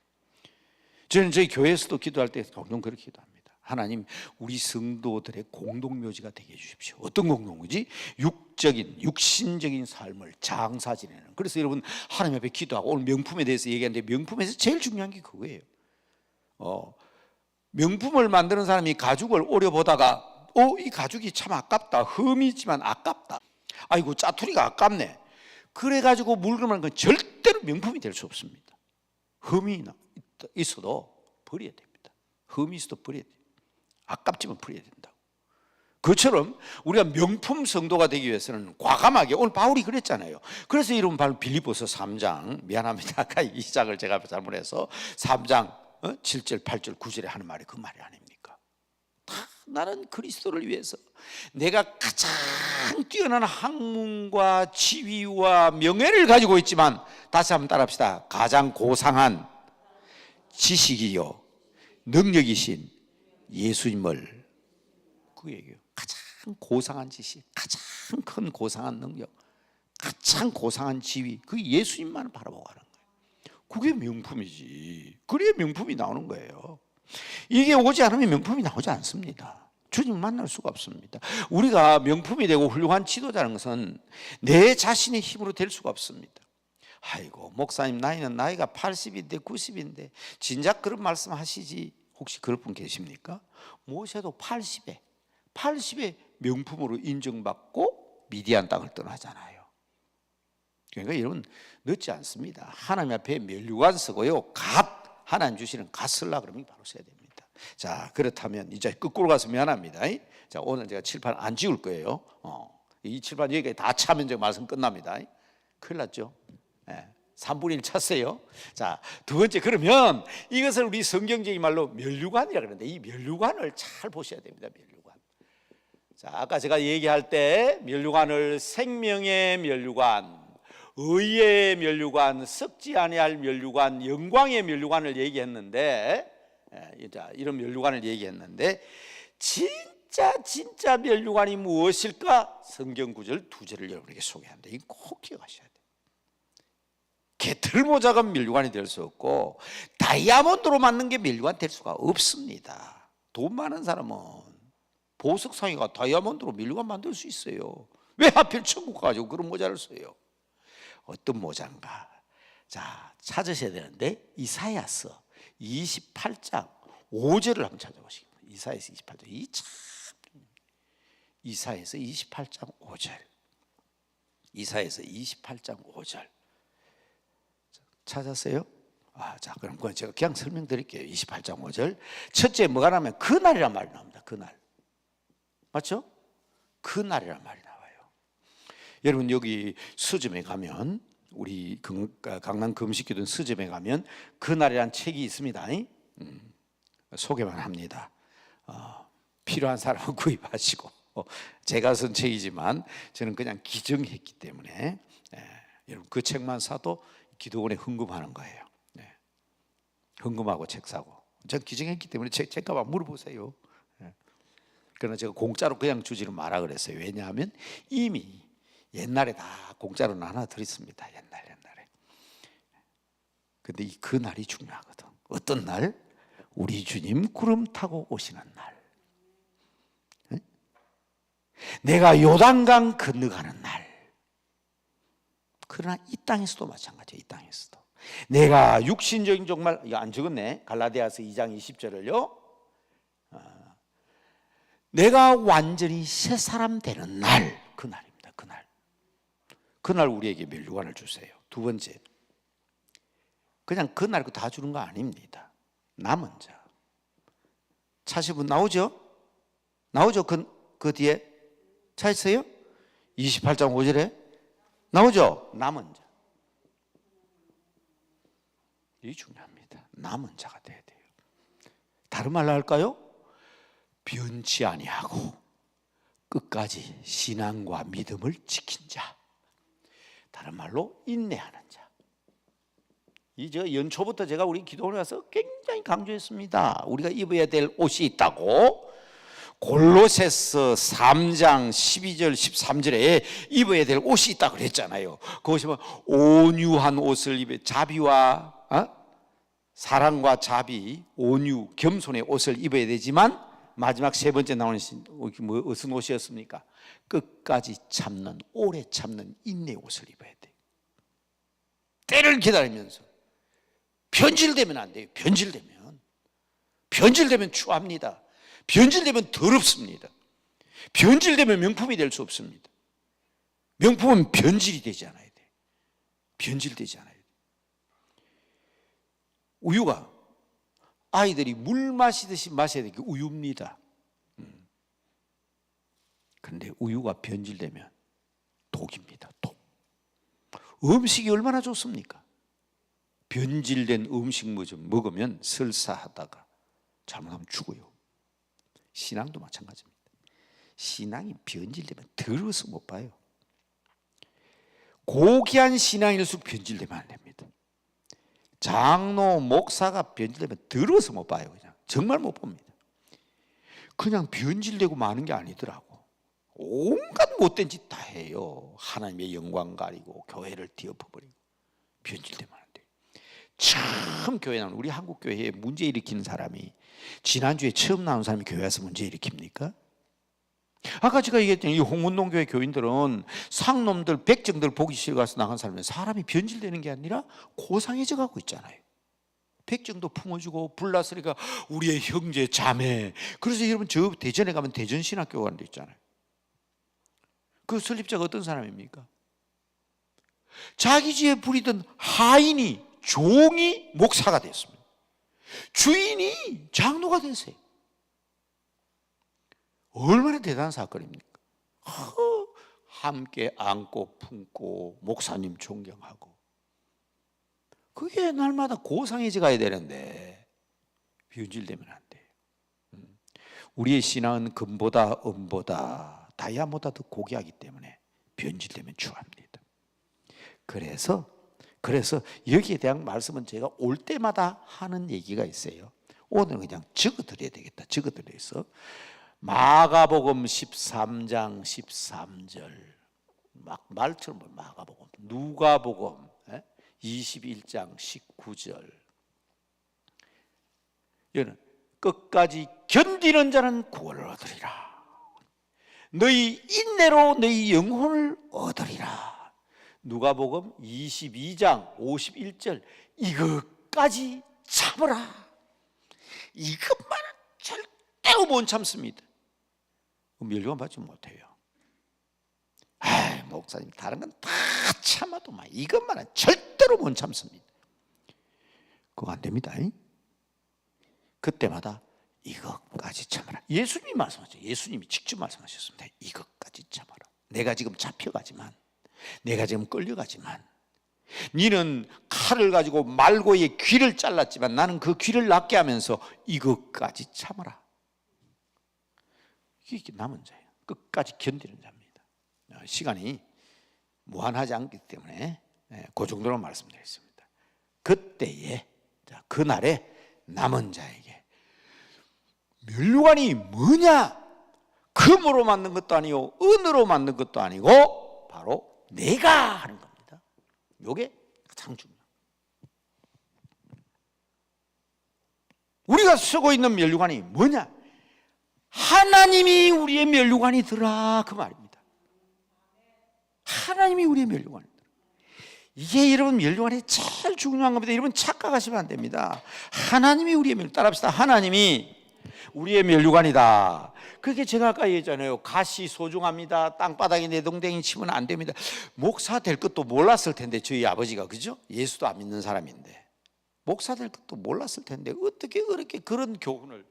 저는 저희 교회에서도 기도할 때 종종 그렇게 기도합니다. 하나님, 우리 성도들의 공동묘지가 되게 해주십시오. 어떤 공동묘지? 육신적인 삶을 장사 지내는. 그래서 여러분 하나님 앞에 기도하고, 오늘 명품에 대해서 얘기하는데 명품에서 제일 중요한 게 그거예요. 명품을 만드는 사람이 가죽을 오려보다가 이 가죽이 참 아깝다, 흠이지만 아깝다, 아이고 짜투리가 아깝네, 그래가지고 물건을 건 절대로 명품이 될 수 없습니다. 흠이 있어도 버려야 됩니다. 흠이 있어도 버려야 돼요. 아깝지만 버려야 된다고. 그처럼 우리가 명품 성도가 되기 위해서는 과감하게, 오늘 바울이 그랬잖아요. 그래서 이런 바로 빌립보서 3장, 미안합니다, 아까 2장을 제가 잘못해서 3장 7절 8절 9절에 하는 말이 그 말이 아닙니까? 나는 그리스도를 위해서 내가 가장 뛰어난 학문과 지위와 명예를 가지고 있지만, 다시 한번 따라합시다. 가장 고상한 지식이요 능력이신 예수님을, 그 얘기예요. 가장 고상한 지식, 가장 큰 고상한 능력, 가장 고상한 지위, 그 예수님만을 바라보고 가는 거예요. 그게 명품이지. 그래야 명품이 나오는 거예요. 이게 오지 않으면 명품이 나오지 않습니다. 주님을 만날 수가 없습니다. 우리가 명품이 되고 훌륭한 지도자는 것은 내 자신의 힘으로 될 수가 없습니다. 아이고 목사님 나이는 나이가 80인데 90인데 진작 그런 말씀 하시지. 혹시 그럴 분 계십니까? 모세도 80에 명품으로 인정받고 미디안 땅을 떠나잖아요. 그러니까 여러분 늦지 않습니다. 하나님 앞에 면류관 쓰고요, 갓 하나님 주시는 갓 쓰려고 그러면 바로 써야 됩니다. 자, 그렇다면 이제 끝으로 가서 미안합니다. 자, 오늘 제가 칠판 안 지울 거예요. 이 칠판 여기까지 다 차면 제가 말씀 끝납니다. 큰일 났죠? 3분의 1 찼어요. 자, 두 번째, 그러면 이것을 우리 성경적인 말로 면류관이라 그러는데, 이 면류관을 잘 보셔야 됩니다. 면류관. 자, 아까 제가 얘기할 때 면류관을 생명의 면류관, 의의 면류관, 썩지 아니할 면류관, 영광의 면류관을 얘기했는데, 이런 면류관을 얘기했는데, 진짜 면류관이 무엇일까? 성경 구절 두 절을 여러분에게 소개하는데, 이거 꼭 기억하셔야 돼요. 개털모작은 면류관이 될 수 없고, 다이아몬드로 만든 게 면류관 될 수가 없습니다. 돈 많은 사람은 보석상이가 다이아몬드로 면류관 만들 수 있어요. 왜 하필 천국 가지고 그런 모자를 써요? 어떤 모자인가? 자, 찾으셔야 되는데, 이사야서 28장 5절을 한번 찾아보시기 바랍니다. 이사야서 28장. 이사야서 28장 5절. 이사야서 28장 5절. 찾았어요? 자, 그럼 그건 제가 그냥 설명드릴게요. 28장 5절. 첫째 뭐가 나면 그날이란 말이 나옵니다. 그날. 맞죠? 그 날이란 말이 나와요. 여러분 여기 서점에 가면, 우리 강남 금식교동 서점에 가면 그 날이란 책이 있습니다. 소개만 합니다. 필요한 사람은 구입하시고, 제가 쓴 책이지만 저는 그냥 기증했기 때문에 여러분 그 책만 사도 기도원에 헌금하는 거예요. 헌금하고 책 사고, 제가 기증했기 때문에 책값 안 물어보세요. 그러나 제가 공짜로 그냥 주지는 마라 그랬어요. 왜냐하면 이미 옛날에 다 공짜로 나눠드렸습니다. 옛날에. 근데 그 날이 중요하거든. 어떤 날? 우리 주님 구름 타고 오시는 날. 내가 요단강 건너가는 날. 그러나 이 땅에서도 마찬가지예요. 이 땅에서도 내가 육신적인 정말, 이거 안 적었네. 갈라디아서 2장 20절을요. 내가 완전히 새 사람 되는 날, 그 날입니다. 그날 우리에게 멸류관을 주세요. 두 번째, 그냥 그날 다 주는 거 아닙니다. 남은 자. 찾으신 분 나오죠? 그 뒤에 찾으세요? 28장 5절에 나오죠? 남은 자. 이게 중요합니다. 남은 자가 돼야 돼요. 다른 말로 할까요? 변치 아니하고 끝까지 신앙과 믿음을 지킨 자. 다른 말로 인내하는 자. 저 연초부터 제가 우리 기도원에 가서 굉장히 강조했습니다. 우리가 입어야 될 옷이 있다고. 골로새서 3장 12절 13절에 입어야 될 옷이 있다고 그랬잖아요. 그것이 뭐 온유한 옷을 입어, 자비와 사랑과 자비, 온유, 겸손의 옷을 입어야 되지만, 마지막 세 번째 나오는 무슨 옷이었습니까? 끝까지 참는, 오래 참는 인내의 옷을 입어야 돼요. 때를 기다리면서. 변질되면 안 돼요. 변질되면 추합니다. 변질되면 더럽습니다. 변질되면 명품이 될 수 없습니다. 명품은 변질이 되지 않아야 돼요. 변질되지 않아야 돼요. 우유가 아이들이 물 마시듯이 마셔야 되는 게 우유입니다. 그런데 우유가 변질되면 독입니다. 독. 음식이 얼마나 좋습니까? 변질된 음식 먹으면 설사하다가 잘못하면 죽어요. 신앙도 마찬가지입니다. 신앙이 변질되면 더러워서 못 봐요. 고귀한 신앙일수록 변질되면 안 됩니다. 장로, 목사가 변질되면 더러워서 못 봐요. 그냥 정말 못 봅니다. 그냥 변질되고 마는 게 아니더라고. 온갖 못된 짓 다 해요. 하나님의 영광 가리고 교회를 뒤엎어버리고. 변질되면 안 돼요. 처음 교회 나오는, 우리 한국 교회에 문제 일으키는 사람이, 지난주에 처음 나온 사람이 교회 와서 문제 일으킵니까? 아까 제가 얘기했던 이 홍문동교회 교인들은 상놈들, 백정들 보기 싫어 가서 나간 사람은 사람이 변질되는 게 아니라 고상해져 가고 있잖아요. 백정도 품어주고 불났으니까 우리의 형제 자매. 그래서 여러분 저 대전에 가면 대전신학교 가는 데 있잖아요. 그 설립자가 어떤 사람입니까? 자기 집에 부리던 하인이, 종이 목사가 됐습니다. 주인이 장로가 됐어요. 얼마나 대단한 사건입니까? 함께 안고 품고 목사님 존경하고. 그게 날마다 고상해져 가야 되는데 변질되면 안 돼요. 우리의 신앙은 금보다 은보다 다이아보다 더 고귀하기 때문에 변질되면 추합니다. 그래서 여기에 대한 말씀은 제가 올 때마다 하는 얘기가 있어요. 오늘은 그냥 적어드려야 되겠다. 적어드려서 마가복음 13장 13절, 막 말처럼 마가복음, 누가복음 21장 19절. 여는 끝까지 견디는 자는 구원을 얻으리라. 너희 인내로 너희 영혼을 얻으리라. 누가복음 22장 51절. 이것까지 참으라. 이것만은 절대로 못 참습니다. 멸류관 받지 못해요. 목사님 다른 건 다 참아도 이것만은 절대로 못 참습니다. 그거 안 됩니다. 그때마다 이것까지 참아라. 예수님이 말씀하셨죠. 예수님이 직접 말씀하셨습니다. 이것까지 참아라. 내가 지금 잡혀가지만, 내가 지금 끌려가지만, 너는 칼을 가지고 말고의 귀를 잘랐지만 나는 그 귀를 낫게 하면서 이것까지 참아라. 이게 남은 자예요. 끝까지 견디는 자입니다. 시간이 무한하지 않기 때문에 그 정도로 말씀드리겠습니다. 그때에, 그날에 남은 자에게 면류관이 뭐냐? 금으로 만든 것도 아니고 은으로 만든 것도 아니고 바로 내가 하는 겁니다. 이게 가장 중요해요. 우리가 쓰고 있는 면류관이 뭐냐? 하나님이 우리의 면류관이더라, 그 말입니다. 하나님이 우리의 면류관이더라. 이게 여러분 면류관이 제일 중요한 겁니다. 여러분 착각하시면 안 됩니다. 하나님이 우리의 면류관, 따라합시다. 하나님이 우리의 면류관이다. 그렇게 제가 아까 얘기했잖아요. 갓이 소중합니다. 땅바닥에 내동댕이 치면 안 됩니다. 목사 될 것도 몰랐을 텐데, 저희 아버지가, 그죠? 예수도 안 믿는 사람인데 목사 될 것도 몰랐을 텐데 어떻게 그렇게 그런 교훈을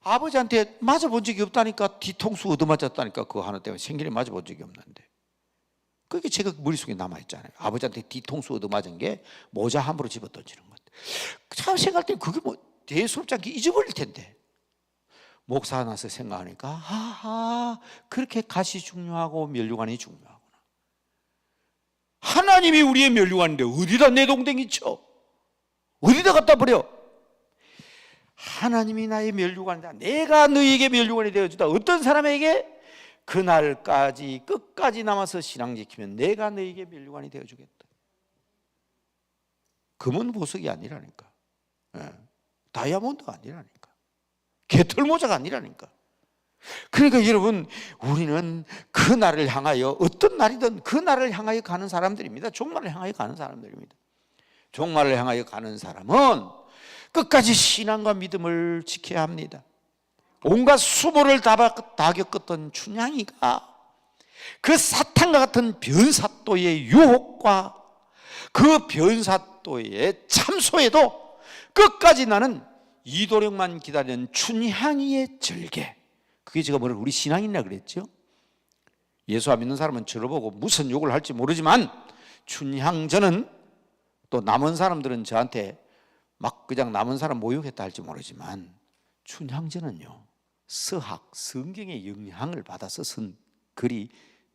아버지한테 맞아본 적이 없다니까. 뒤통수 얻어맞았다니까. 그거 하나 때문에 생일에 맞아본 적이 없는데 그게 제가 머릿속에 남아있잖아요. 아버지한테 뒤통수 얻어맞은 게 모자 함부로 집어던지는 것. 참 생각할 때 그게 뭐 대수롭지 않게 잊어버릴 텐데 목사 나서 생각하니까 하하, 그렇게 갓이 중요하고 면류관이 중요하구나. 하나님이 우리의 면류관인데 어디다 내동댕이 쳐? 어디다 갖다 버려? 하나님이 나의 면류관이다. 내가 너에게 면류관이 되어주다. 어떤 사람에게? 그날까지 끝까지 남아서 신앙 지키면 내가 너에게 면류관이 되어주겠다. 금은 보석이 아니라니까. 다이아몬드가 아니라니까. 개털모자가 아니라니까. 그러니까 여러분, 우리는 그 날을 향하여, 어떤 날이든 그 날을 향하여 가는 사람들입니다. 종말을 향하여 가는 사람들입니다. 종말을 향하여 가는 사람은 끝까지 신앙과 믿음을 지켜야 합니다. 온갖 수모를 다 겪었던 춘향이가 그 사탄과 같은 변사또의 유혹과 그 변사또의 참소에도 끝까지 나는 이도령만 기다리는 춘향이의 절개, 그게 제가 뭐를 우리 신앙이라 그랬죠. 예수 안 믿는 사람은 저를 보고 무슨 욕을 할지 모르지만 춘향전은, 또 남은 사람들은 저한테 막 그냥 남은 사람 모욕했다 할지 모르지만 춘향전은요, 서학, 성경의 영향을 받아서 쓴 글이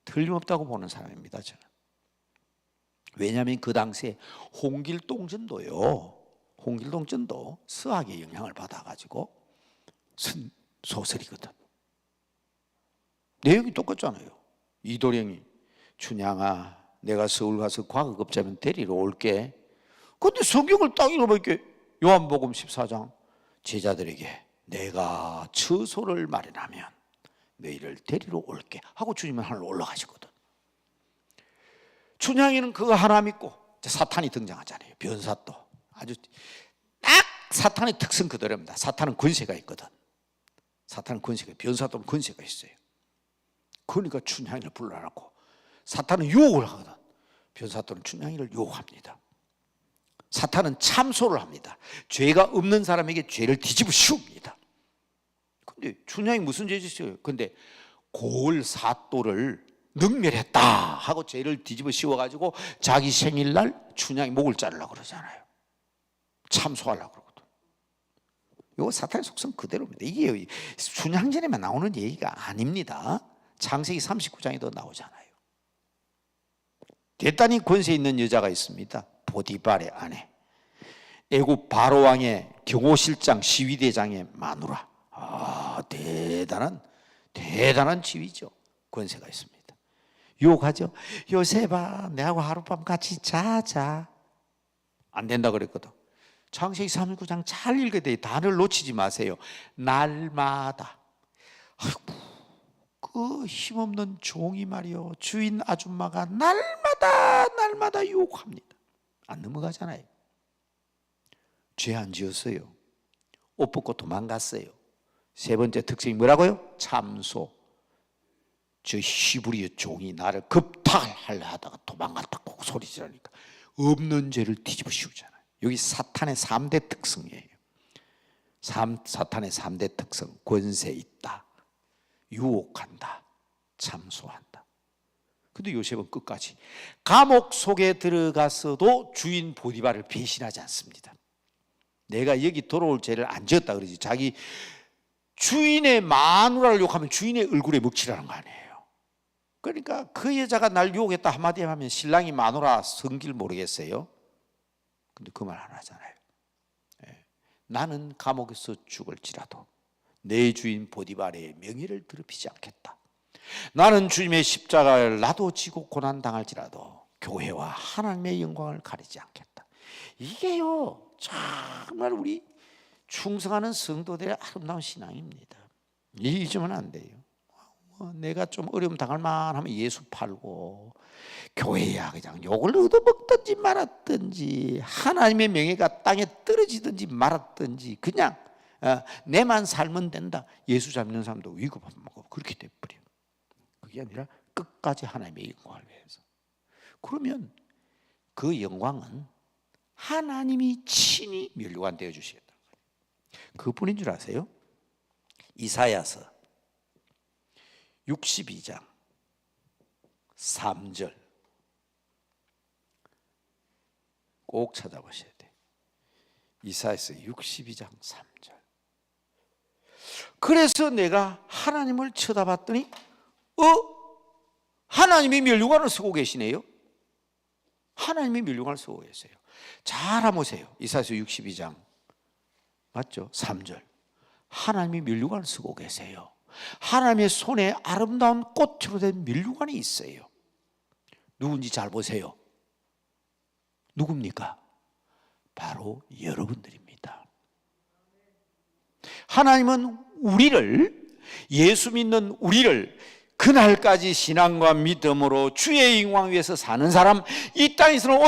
틀림없다고 보는 사람입니다, 저는. 왜냐하면 그 당시에 홍길동전도요, 홍길동전도 서학의 영향을 받아가지고 쓴 소설이거든. 내용이 똑같잖아요. 이도령이 춘향아, 내가 서울 가서 과거급자면 데리러 올게. 근데 성경을 딱 읽어보니까 요한복음 14장 제자들에게 내가 처소를 마련하면 너희를 데리러 올게 하고 주님은 하늘로 올라가시거든. 춘향이는 그거 하나 믿고 사탄이 등장하잖아요. 변사또. 아주 딱 사탄의 특성 그대로입니다. 사탄은 권세가 있거든. 사탄은 권세가, 변사또는 권세가 있어요. 그러니까 춘향이를 불러놓고 사탄은 유혹을 하거든. 변사또는 춘향이를 유혹합니다. 사탄은 참소를 합니다. 죄가 없는 사람에게 죄를 뒤집어 씌웁니다. 근데 춘향이 무슨 죄 짓어요? 근데 고을 사또를 능멸했다 하고 죄를 뒤집어 씌워가지고 자기 생일날 춘향이 목을 자르려고 그러잖아요. 참소하려고 그러거든. 이거 사탄의 속성 그대로입니다. 이게 춘향전에만 나오는 얘기가 아닙니다. 창세기 39장에도 나오잖아요. 대단히 권세 있는 여자가 있습니다. 보디발의 아내, 애굽 바로왕의 경호실장 시위대장의 마누라. 대단한 지위죠. 권세가 있습니다. 유혹하죠. 요셉아, 내하고 하룻밤 같이 자자. 안 된다 그랬거든. 창세기 39장 잘 읽어야 돼요. 단어를 놓치지 마세요. 날마다. 아이고, 그 힘없는 종이 말이요, 주인 아줌마가 날마다 유혹합니다. 안 넘어가잖아요. 죄 안 지었어요. 옷 벗고 도망갔어요. 세 번째 특징이 뭐라고요? 참소. 저 히브리어 종이 나를 겁탈하려 하다가 도망갔다고 소리 지르니까 없는 죄를 뒤집어 씌우잖아요. 여기 사탄의 3대 특성이에요. 사탄의 3대 특성: 권세 있다, 유혹한다, 참소한다. 근데 요셉은 끝까지 감옥 속에 들어가서도 주인 보디발을 배신하지 않습니다. 내가 여기 돌아올 죄를 안 지었다 그러지, 자기 주인의 마누라를 욕하면 주인의 얼굴에 먹칠하는 거 아니에요. 그러니까 그 여자가 날 유혹했다 한마디 하면 신랑이 마누라 성질 모르겠어요? 근데 그 말 안 하잖아요. 나는 감옥에서 죽을지라도 내 주인 보디발의 명예를 더럽히지 않겠다. 나는 주님의 십자가를 나도 지고 고난당할지라도 교회와 하나님의 영광을 가리지 않겠다. 이게요 정말 우리 충성하는 성도들의 아름다운 신앙입니다. 잊으면 안 돼요. 내가 좀 어려움 당할 만하면 예수 팔고, 교회야 그냥 욕을 얻어먹든지 말았든지, 하나님의 명예가 땅에 떨어지든지 말았든지, 그냥 내만 살면 된다. 예수 잡는 사람도 위급하고 그렇게 돼버려요. 그게 아니라 끝까지 하나님의 영광을 위해서. 그러면 그 영광은 하나님이 친히 멸류관 되어 주시겠다. 그뿐인 줄 아세요? 이사야서 62장 3절 꼭 찾아보셔야 돼요. 이사야서 62장 3절. 그래서 내가 하나님을 쳐다봤더니 하나님이 멸류관을 쓰고 계시네요. 하나님이 멸류관을 쓰고 계세요. 잘 보세요. 이사야서 62장 맞죠? 3절. 하나님이 멸류관을 쓰고 계세요. 하나님의 손에 아름다운 꽃으로 된 멸류관이 있어요. 누군지 잘 보세요. 누굽니까? 바로 여러분들입니다. 하나님은 우리를, 예수 믿는 우리를 그날까지 신앙과 믿음으로 주의 영광 위해서 사는 사람, 이 땅에서는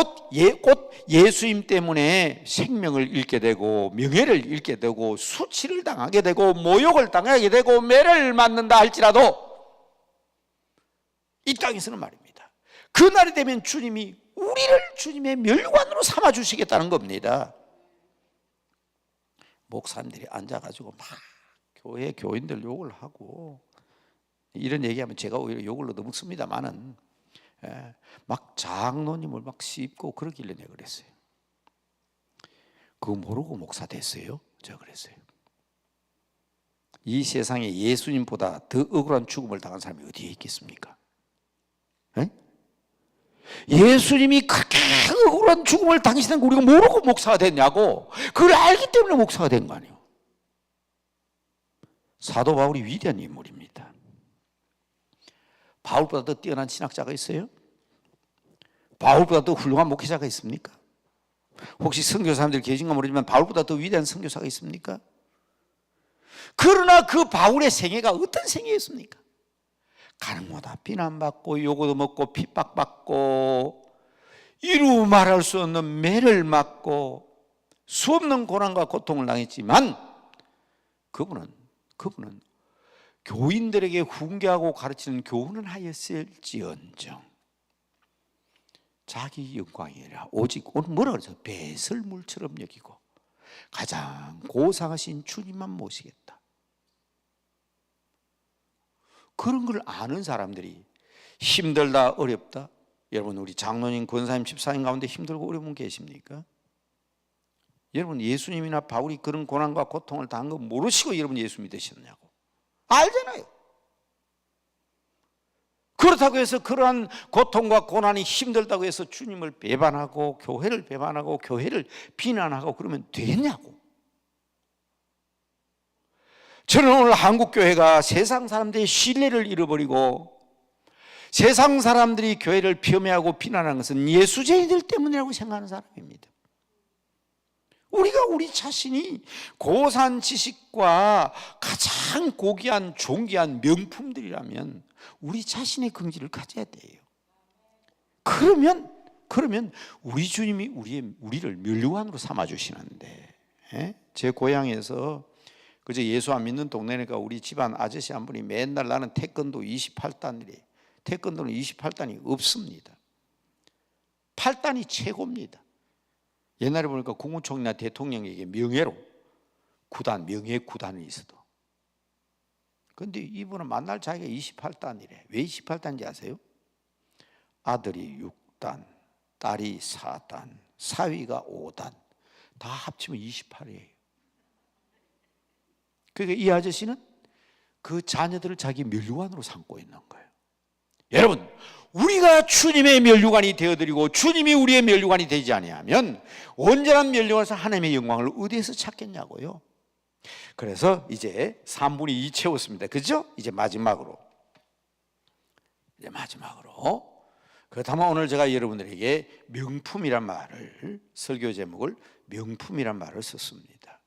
곧 예수님 때문에 생명을 잃게 되고 명예를 잃게 되고 수치를 당하게 되고 모욕을 당하게 되고 매를 맞는다 할지라도, 이 땅에서는 말입니다, 그날이 되면 주님이 우리를 주님의 멸관으로 삼아 주시겠다는 겁니다. 목사님들이 앉아가지고 막 교회 교인들 욕을 하고 이런 얘기하면 제가 오히려 욕을 얻어먹습니다만은, 막 장로님을 막 씹고 그러길래 내가 그랬어요. 그거 모르고 목사 됐어요? 제가 그랬어요. 이 세상에 예수님보다 더 억울한 죽음을 당한 사람이 어디에 있겠습니까? 에? 예수님이 그렇게 억울한 죽음을 당하시는 거 우리가 모르고 목사가 됐냐고. 그걸 알기 때문에 목사가 된 거 아니에요. 사도 바울이 위대한 인물입니다. 바울보다 더 뛰어난 신학자가 있어요? 바울보다 더 훌륭한 목회자가 있습니까? 혹시 선교사님들 계신가 모르지만 바울보다 더 위대한 선교사가 있습니까? 그러나 그 바울의 생애가 어떤 생애였습니까? 가는 곳마다 비난받고 욕을 먹고 핍박받고 이루 말할 수 없는 매를 맞고 수없는 고난과 고통을 당했지만 그분은 교인들에게 훈계하고 가르치는 교훈은 하였을지언정 자기 영광이 아니라 오직 오늘 뭐라 그러죠? 배설물처럼 여기고 가장 고상하신 주님만 모시겠다. 그런 걸 아는 사람들이 힘들다 어렵다, 여러분 우리 장로님 권사님 집사님 가운데 힘들고 어려운 분 계십니까? 여러분 예수님이나 바울이 그런 고난과 고통을 당한 거 모르시고 여러분 예수 믿으셨냐고. 알잖아요. 그렇다고 해서 그러한 고통과 고난이 힘들다고 해서 주님을 배반하고 교회를 배반하고 교회를 비난하고 그러면 되겠냐고. 저는 오늘 한국교회가 세상 사람들의 신뢰를 잃어버리고 세상 사람들이 교회를 폄훼하고 비난하는 것은 예수쟁이들 때문이라고 생각하는 사람입니다. 우리가 우리 자신이 고산 지식과 가장 고귀한 존귀한 명품들이라면 우리 자신의 긍지를 가져야 돼요. 그러면 우리 주님이 우리를 멸류관으로 삼아주시는데, 제 고향에서 그저 예수 안 믿는 동네니까 우리 집안 아저씨 한 분이 맨날 나는 태권도 28단이래. 태권도는 28단이 없습니다. 8단이 최고입니다. 옛날에 보니까 국무총리나 대통령에게 명예로 구단, 명예 구단이 있어도. 그런데 이분은 만날 자기가 28단이래. 왜 28단인지 아세요? 아들이 6단, 딸이 4단, 사위가 5단, 다 합치면 28이에요. 그러니까 이 아저씨는 그 자녀들을 자기 면류관으로 삼고 있는 거예요. 여러분, 우리가 주님의 면류관이 되어드리고 주님이 우리의 면류관이 되지 아니하면 온전한 면류관에서 하나님의 영광을 어디에서 찾겠냐고요. 그래서 이제 3분의 2 채웠습니다. 그죠? 이제 마지막으로 그렇다면 오늘 제가 여러분들에게 명품이란 말을, 설교 제목을 명품이란 말을 썼습니다.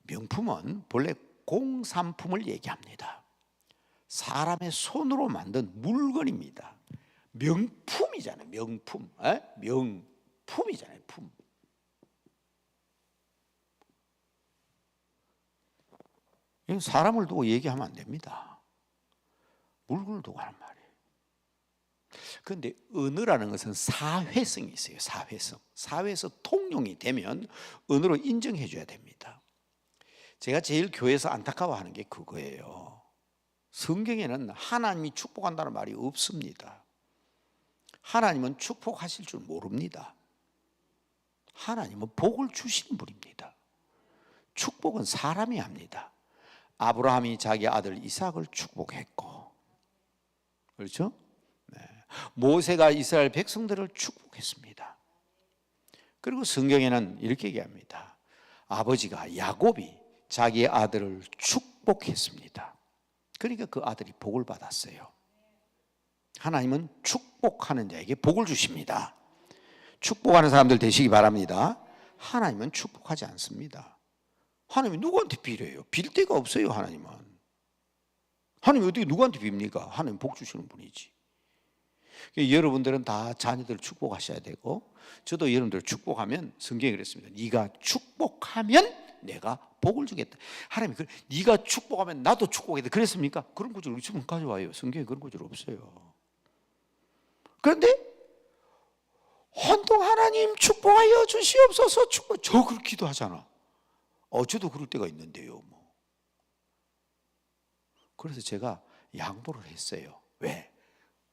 명품은 본래 공산품을 얘기합니다. 사람의 손으로 만든 물건입니다. 명품이잖아요. 명품. 명품이잖아요. 품. 이건 사람을 두고 얘기하면 안 됩니다. 물건을 두고 하는 말이에요. 그런데 언어라는 것은 사회성이 있어요. 사회성. 사회에서 통용이 되면 언어로 인정해 줘야 됩니다. 제가 제일 교회에서 안타까워하는 게 그거예요. 성경에는 하나님이 축복한다는 말이 없습니다. 하나님은 축복하실 줄 모릅니다. 하나님은 복을 주시는 분입니다. 축복은 사람이 합니다. 아브라함이 자기 아들 이삭을 축복했고, 그렇죠? 네. 모세가 이스라엘 백성들을 축복했습니다. 그리고 성경에는 이렇게 얘기합니다. 아버지가 야곱이 자기의 아들을 축복했습니다. 그러니까 그 아들이 복을 받았어요. 하나님은 축복하는 자에게 복을 주십니다. 축복하는 사람들 되시기 바랍니다. 하나님은 축복하지 않습니다. 하나님이 누구한테 빌어요? 빌 데가 없어요. 하나님은. 하나님이 어떻게 누구한테 빕니까? 하나님 복 주시는 분이지. 여러분들은 다 자녀들을 축복하셔야 되고, 저도 여러분들을 축복하면, 성경이 그랬습니다. 네가 축복하면 내가 복을 주겠다. 하나님이 네가 축복하면 나도 축복하겠다. 그랬습니까? 그런 구절 우리 가져와요. 성경에 그런 구절 없어요. 그런데 헌통 하나님 축복하여 주시옵소서. 저 그렇게 기도하잖아. 저도 그럴 때가 있는데요. 그래서 제가 양보를 했어요. 왜?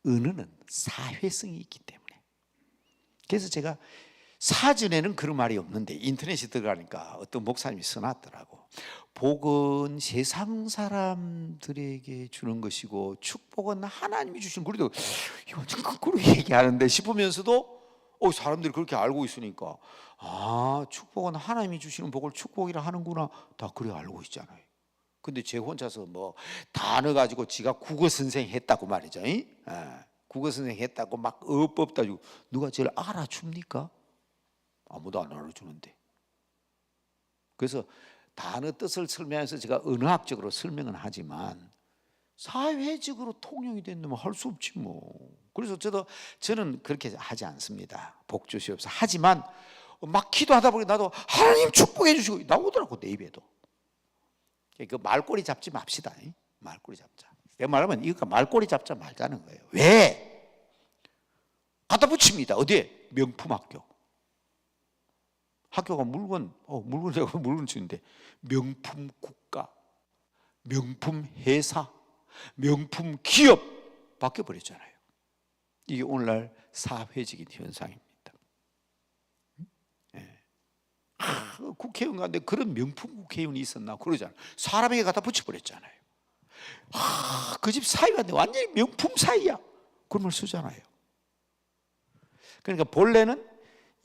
은혜는 사회성이 있기 때문에. 그래서 제가 사전에는 그런 말이 없는데 인터넷에 들어가니까 어떤 목사님이 써놨더라고. 복은 세상 사람들에게 주는 것이고 축복은 하나님이 주시는. 그래도 이거 거꾸로 얘기하는데 싶으면서도 사람들이 그렇게 알고 있으니까 축복은 하나님이 주시는 복을 축복이라 하는구나. 다 그래 알고 있잖아요. 근데 제 혼자서 단어 가지고 지가 국어 선생 했다고 말이죠. 국어 선생 했다고 막 어법 따지고 누가 제일 알아줍니까? 아무도 안 알아주는데. 그래서 단어 뜻을 설명해서 제가 언어학적으로 설명은 하지만 사회적으로 통용이 된다면 할 수 없지 뭐. 그래서 저는 그렇게 하지 않습니다. 복 주시옵소서. 하지만 막 기도하다 보니 나도 하나님 축복해 주시고 나오더라고, 내 입에도. 그 말꼬리 잡지 맙시다. 말꼬리 잡자. 내가 말하면 이거 말꼬리 잡자 말자는 거예요. 왜? 갖다 붙입니다. 어디에? 명품 학교. 학교가 물건 주는데 명품 국가, 명품 회사, 명품 기업 바뀌어버렸잖아요. 이게 오늘날 사회적인 현상입니다. 국회의원 가운데 그런 명품 국회의원이 있었나 그러잖아요. 사람에게 갖다 붙여버렸잖아요. 그 집 사위가 완전히 명품 사위야. 그런 말 쓰잖아요. 그러니까 본래는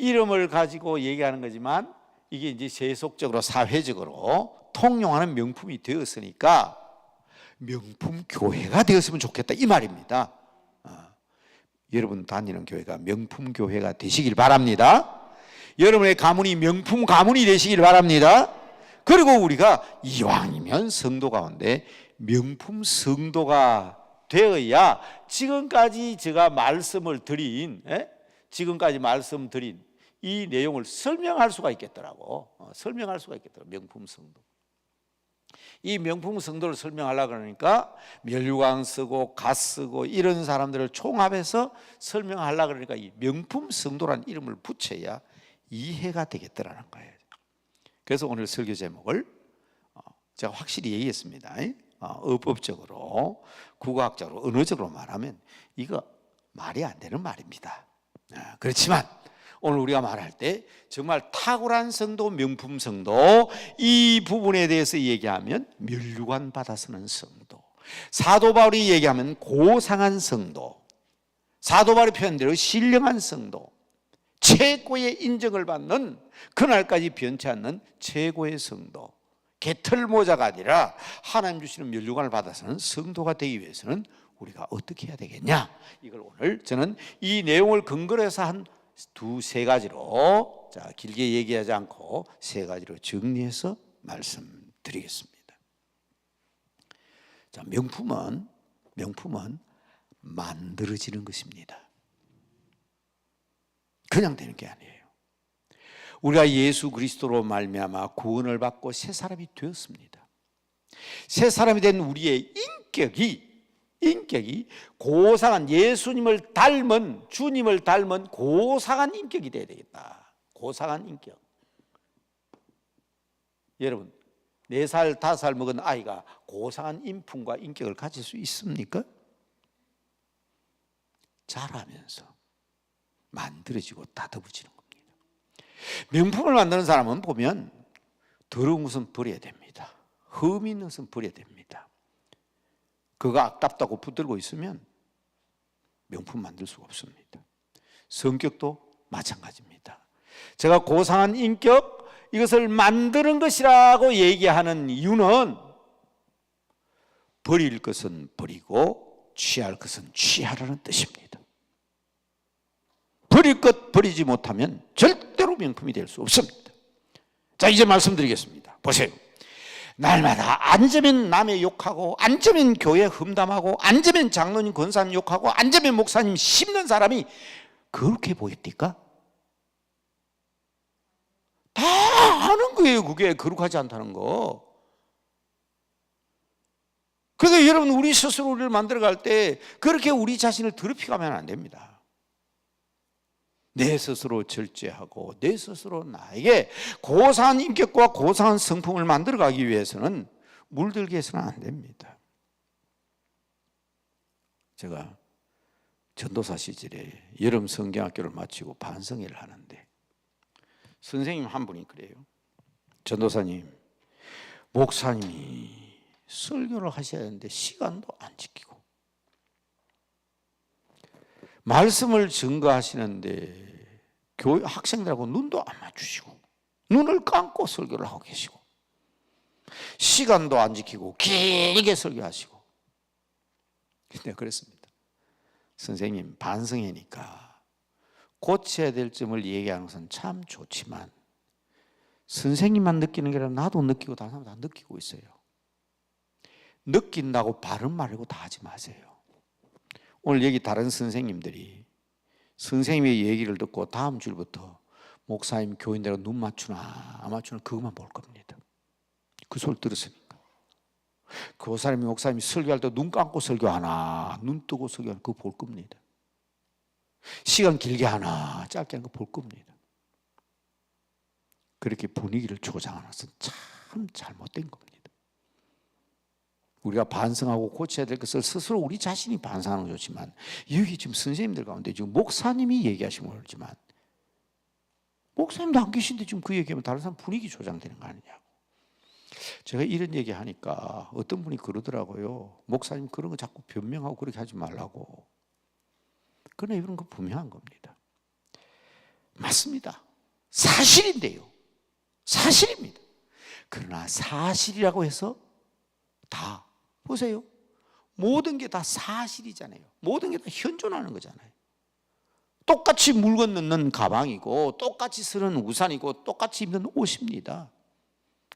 이름을 가지고 얘기하는 거지만 이게 이제 세속적으로 사회적으로 통용하는 명품이 되었으니까 명품 교회가 되었으면 좋겠다 이 말입니다. 여러분 다니는 교회가 명품 교회가 되시길 바랍니다. 여러분의 가문이 명품 가문이 되시길 바랍니다. 그리고 우리가 이왕이면 성도 가운데 명품 성도가 되어야 지금까지 제가 말씀드린 이 내용을 설명할 수가 있겠더라고. 명품 성도. 이 명품 성도를 설명하려고 그러니까 멸류관 쓰고 갓 쓰고 이런 사람들을 총합해서 설명하려고 그러니까 이 명품 성도라는 이름을 붙여야 이해가 되겠더라는 거예요. 그래서 오늘 설교 제목을 제가 확실히 얘기했습니다. 어법적으로, 국어학적으로, 언어적으로 말하면 이거 말이 안 되는 말입니다. 그렇지만 오늘 우리가 말할 때 정말 탁월한 성도, 명품 성도, 이 부분에 대해서 얘기하면 면류관 받아 쓰는 성도, 사도 바울이 얘기하면 고상한 성도, 사도 바울의 표현대로 신령한 성도, 최고의 인정을 받는, 그날까지 변치 않는 최고의 성도, 개털모자가 아니라 하나님 주시는 면류관을 받아서는 성도가 되기 위해서는 우리가 어떻게 해야 되겠냐, 이걸 오늘 저는 이 내용을 근거로 해서 한 두세 가지로, 자, 길게 얘기하지 않고 세 가지로 정리해서 말씀드리겠습니다. 자, 명품은 만들어지는 것입니다. 그냥 되는 게 아니에요. 우리가 예수 그리스도로 말미암아 구원을 받고 새 사람이 되었습니다. 새 사람이 된 우리의 인격이 고상한, 예수님을 닮은, 주님을 닮은 고상한 인격이 되어야 되겠다. 고상한 인격. 여러분, 4살, 5살 먹은 아이가 고상한 인품과 인격을 가질 수 있습니까? 자라면서 만들어지고 다듬어지는 겁니다. 명품을 만드는 사람은 보면 더러운 것은 버려야 됩니다. 흠이 있는 것은 버려야 됩니다. 그거 아깝다고 붙들고 있으면 명품 만들 수가 없습니다. 성격도 마찬가지입니다. 제가 고상한 인격, 이것을 만드는 것이라고 얘기하는 이유는 버릴 것은 버리고 취할 것은 취하라는 뜻입니다. 버릴 것 버리지 못하면 절대로 명품이 될 수 없습니다. 자, 이제 말씀드리겠습니다. 보세요. 날마다 앉으면 남의 욕하고, 앉으면 교회 흠담하고, 앉으면 장로님 권사님 욕하고, 앉으면 목사님 씹는 사람이 그렇게 보입니까? 다 아는 거예요. 그게 거룩하지 않다는 거. 그러니까 여러분, 우리 스스로 우리를 만들어갈 때 그렇게 우리 자신을 더럽혀가면 안 됩니다. 내 스스로 절제하고 내 스스로 나에게 고상한 인격과 고상한 성품을 만들어가기 위해서는 물들게 해서는 안 됩니다. 제가 전도사 시절에 여름 성경학교를 마치고 반성회를 하는데 선생님 한 분이 그래요. 전도사님, 목사님이 설교를 하셔야 하는데 시간도 안 지키고 말씀을 증거하시는데 교회 학생들하고 눈도 안 맞추시고 눈을 감고 설교를 하고 계시고 시간도 안 지키고 길게 설교하시고. 근데 그랬습니다. 선생님, 반성회니까 고쳐야 될 점을 얘기하는 것은 참 좋지만 선생님만 느끼는 게 아니라 나도 느끼고 다른 사람 다 느끼고 있어요. 느낀다고 바른 말이고 다 하지 마세요. 오늘 여기 다른 선생님들이 선생님의 얘기를 듣고 다음 주부터 목사님 교인들하고 눈 맞추나 안 맞추나 그것만 볼 겁니다. 그 소리 들었으니까. 교사님이 목사님이 설교할 때 눈 감고 설교하나 눈 뜨고 설교하나 그거 볼 겁니다. 시간 길게 하나 짧게 하나 그거 볼 겁니다. 그렇게 분위기를 조장하는 것은 참 잘못된 겁니다. 우리가 반성하고 고쳐야 될 것을 스스로 우리 자신이 반성하는 건 좋지만 여기 지금 선생님들 가운데 지금 목사님이 얘기하시면 모르지만 목사님도 안 계신데 지금 그 얘기하면 다른 사람 분위기 조장되는 거 아니냐고. 제가 이런 얘기하니까 어떤 분이 그러더라고요. 목사님 그런 거 자꾸 변명하고 그렇게 하지 말라고. 그러나 이런 거 분명한 겁니다. 맞습니다. 사실인데요. 사실입니다. 그러나 사실이라고 해서 다 보세요. 모든 게 다 사실이잖아요. 모든 게 다 현존하는 거잖아요. 똑같이 물건 넣는 가방이고 똑같이 쓰는 우산이고 똑같이 입는 옷입니다.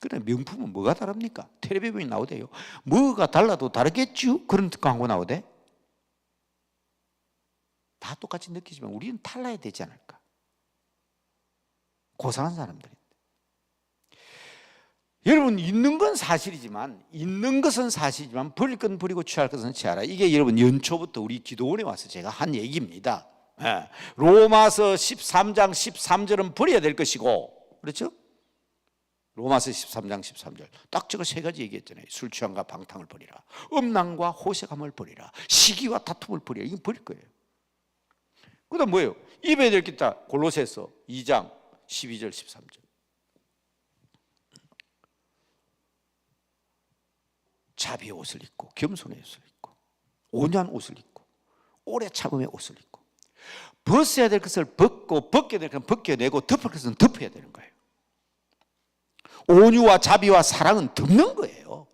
그런데 명품은 뭐가 다릅니까? 텔레비전이 나오대요. 뭐가 달라도 다르겠죠? 그런 광고 나오대. 다 똑같이 느끼지만 우리는 달라야 되지 않을까? 고상한 사람들인데. 여러분, 있는 건 사실이지만, 있는 것은 사실이지만 버릴 건 버리고 취할 것은 취하라. 이게 여러분 연초부터 우리 기도원에 와서 제가 한 얘기입니다. 로마서 13장 13절은 버려야 될 것이고, 그렇죠? 로마서 13장 13절 딱 저거 세 가지 얘기했잖아요. 술 취함과 방탕을 버리라, 음란과 호색함을 버리라, 시기와 다툼을 버리라. 이건 버릴 거예요. 그 다음 뭐예요? 입어야 될 게 있다. 골로새서 2장 12절 13절 자비의 옷을 입고 겸손의 옷을 입고 온유한 옷을 입고 오래 참음의 옷을 입고 벗어야 될 것을 벗고 벗겨야 될 것은 벗겨내고 덮을 것은 덮어야 되는 거예요. 온유와 자비와 사랑은 덮는 거예요.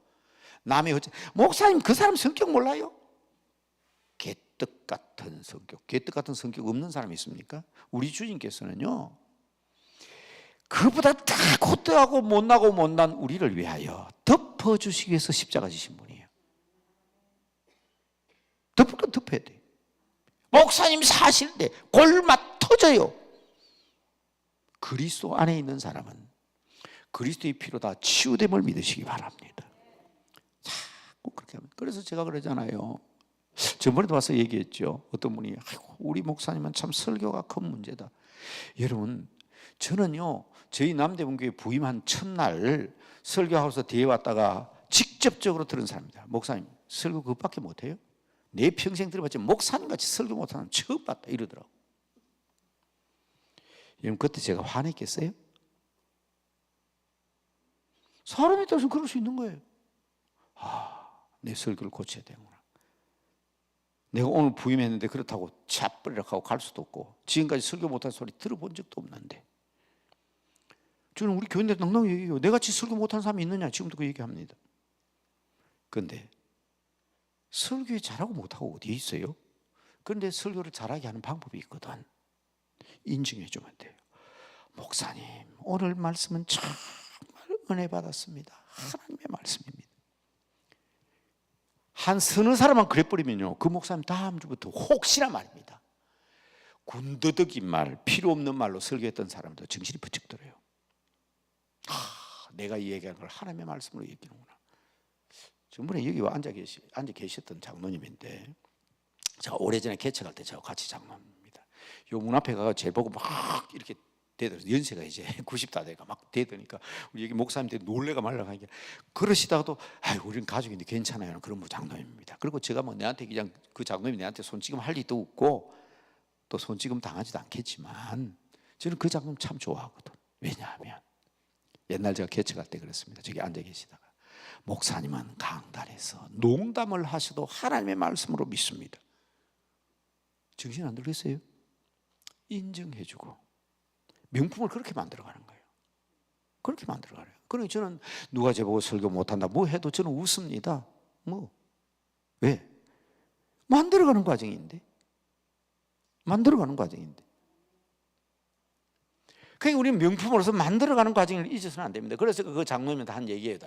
남의 어째 목사님 그 사람 성격 몰라요? 개떡 같은 성격. 개떡 같은 성격 없는 사람이 있습니까? 우리 주님께서는요, 그보다 다 곧하고 못나고 못난 우리를 위하여 덮어주시기 위해서 십자가 지신 분이에요. 덮을 건 덮어야 돼. 목사님 사실인데 골마 터져요. 그리스도 안에 있는 사람은 그리스도의 피로 다 치유됨을 믿으시기 바랍니다. 자꾸 그렇게 하면. 그래서 제가 그러잖아요. 저번에도 와서 얘기했죠. 어떤 분이 아이고, 우리 목사님은 참 설교가 큰 문제다. 여러분, 저는요, 저희 남대문교회 부임한 첫날 설교하고서 뒤에 왔다가 직접적으로 들은 사람입니다. 목사님 설교 그것밖에 못해요? 내 평생 들어봤지 목사님같이 설교 못하는 사람 처음 봤다 이러더라고. 여러분, 그때 제가 화냈겠어요? 사람에 따라서 그럴 수 있는 거예요. 내 설교를 고쳐야 되는구나. 내가 오늘 부임했는데 그렇다고 차버리라고 하고 갈 수도 없고, 지금까지 설교 못한 소리 들어본 적도 없는데. 저는 우리 교인들 넉넉히 얘기해요. 내같이 설교 못한 사람이 있느냐? 지금도 그 얘기합니다. 그런데 설교 잘하고 못하고 어디에 있어요? 그런데 설교를 잘하게 하는 방법이 있거든. 인정해 주면 돼요. 목사님, 오늘 말씀은 정말 은혜 받았습니다. 하나님의 말씀입니다. 한 서너 사람만 그래버리면요, 그 목사님 다음 주부터 혹시나 말입니다, 군더더기 말, 필요 없는 말로 설교했던 사람도 정신이 번쩍 들어요. 내가 이 얘기하는 걸 하나님의 말씀으로 얘기하는구나. 전번에 여기 앉아 계셨던 장로님인데, 제가 오래전에 개척할 때 저하고 같이 장로입니다. 요 문 앞에 가서 제 보고 막 이렇게 대더라고요. 연세가 이제 90다 돼가 막 대더니까 우리 여기 목사님들 놀래가 말라가 이게 그러시다가도 우리는 가족인데 괜찮아요. 그런 장로님입니다. 그리고 제가 뭐 내한테 그냥 그 장로님이 내한테 손찌검 할 리도 없고 또 손찌검 당하지도 않겠지만 저는 그 장로님 참 좋아하거든. 왜냐하면 옛날 제가 개척할 때 그랬습니다. 저기 앉아 계시다가 목사님은 강단에서 농담을 하셔도 하나님의 말씀으로 믿습니다. 정신 안 들겠어요? 인정해주고 명품을 그렇게 만들어가는 거예요. 그렇게 만들어가요. 그러니까 저는 누가 저보고 설교 못한다 뭐 해도 저는 웃습니다. 뭐 왜? 만들어가는 과정인데. 그러니까 우리는 명품으로서 만들어가는 과정을 잊어서는 안 됩니다. 그래서 그 장로님한테 한 얘기예요.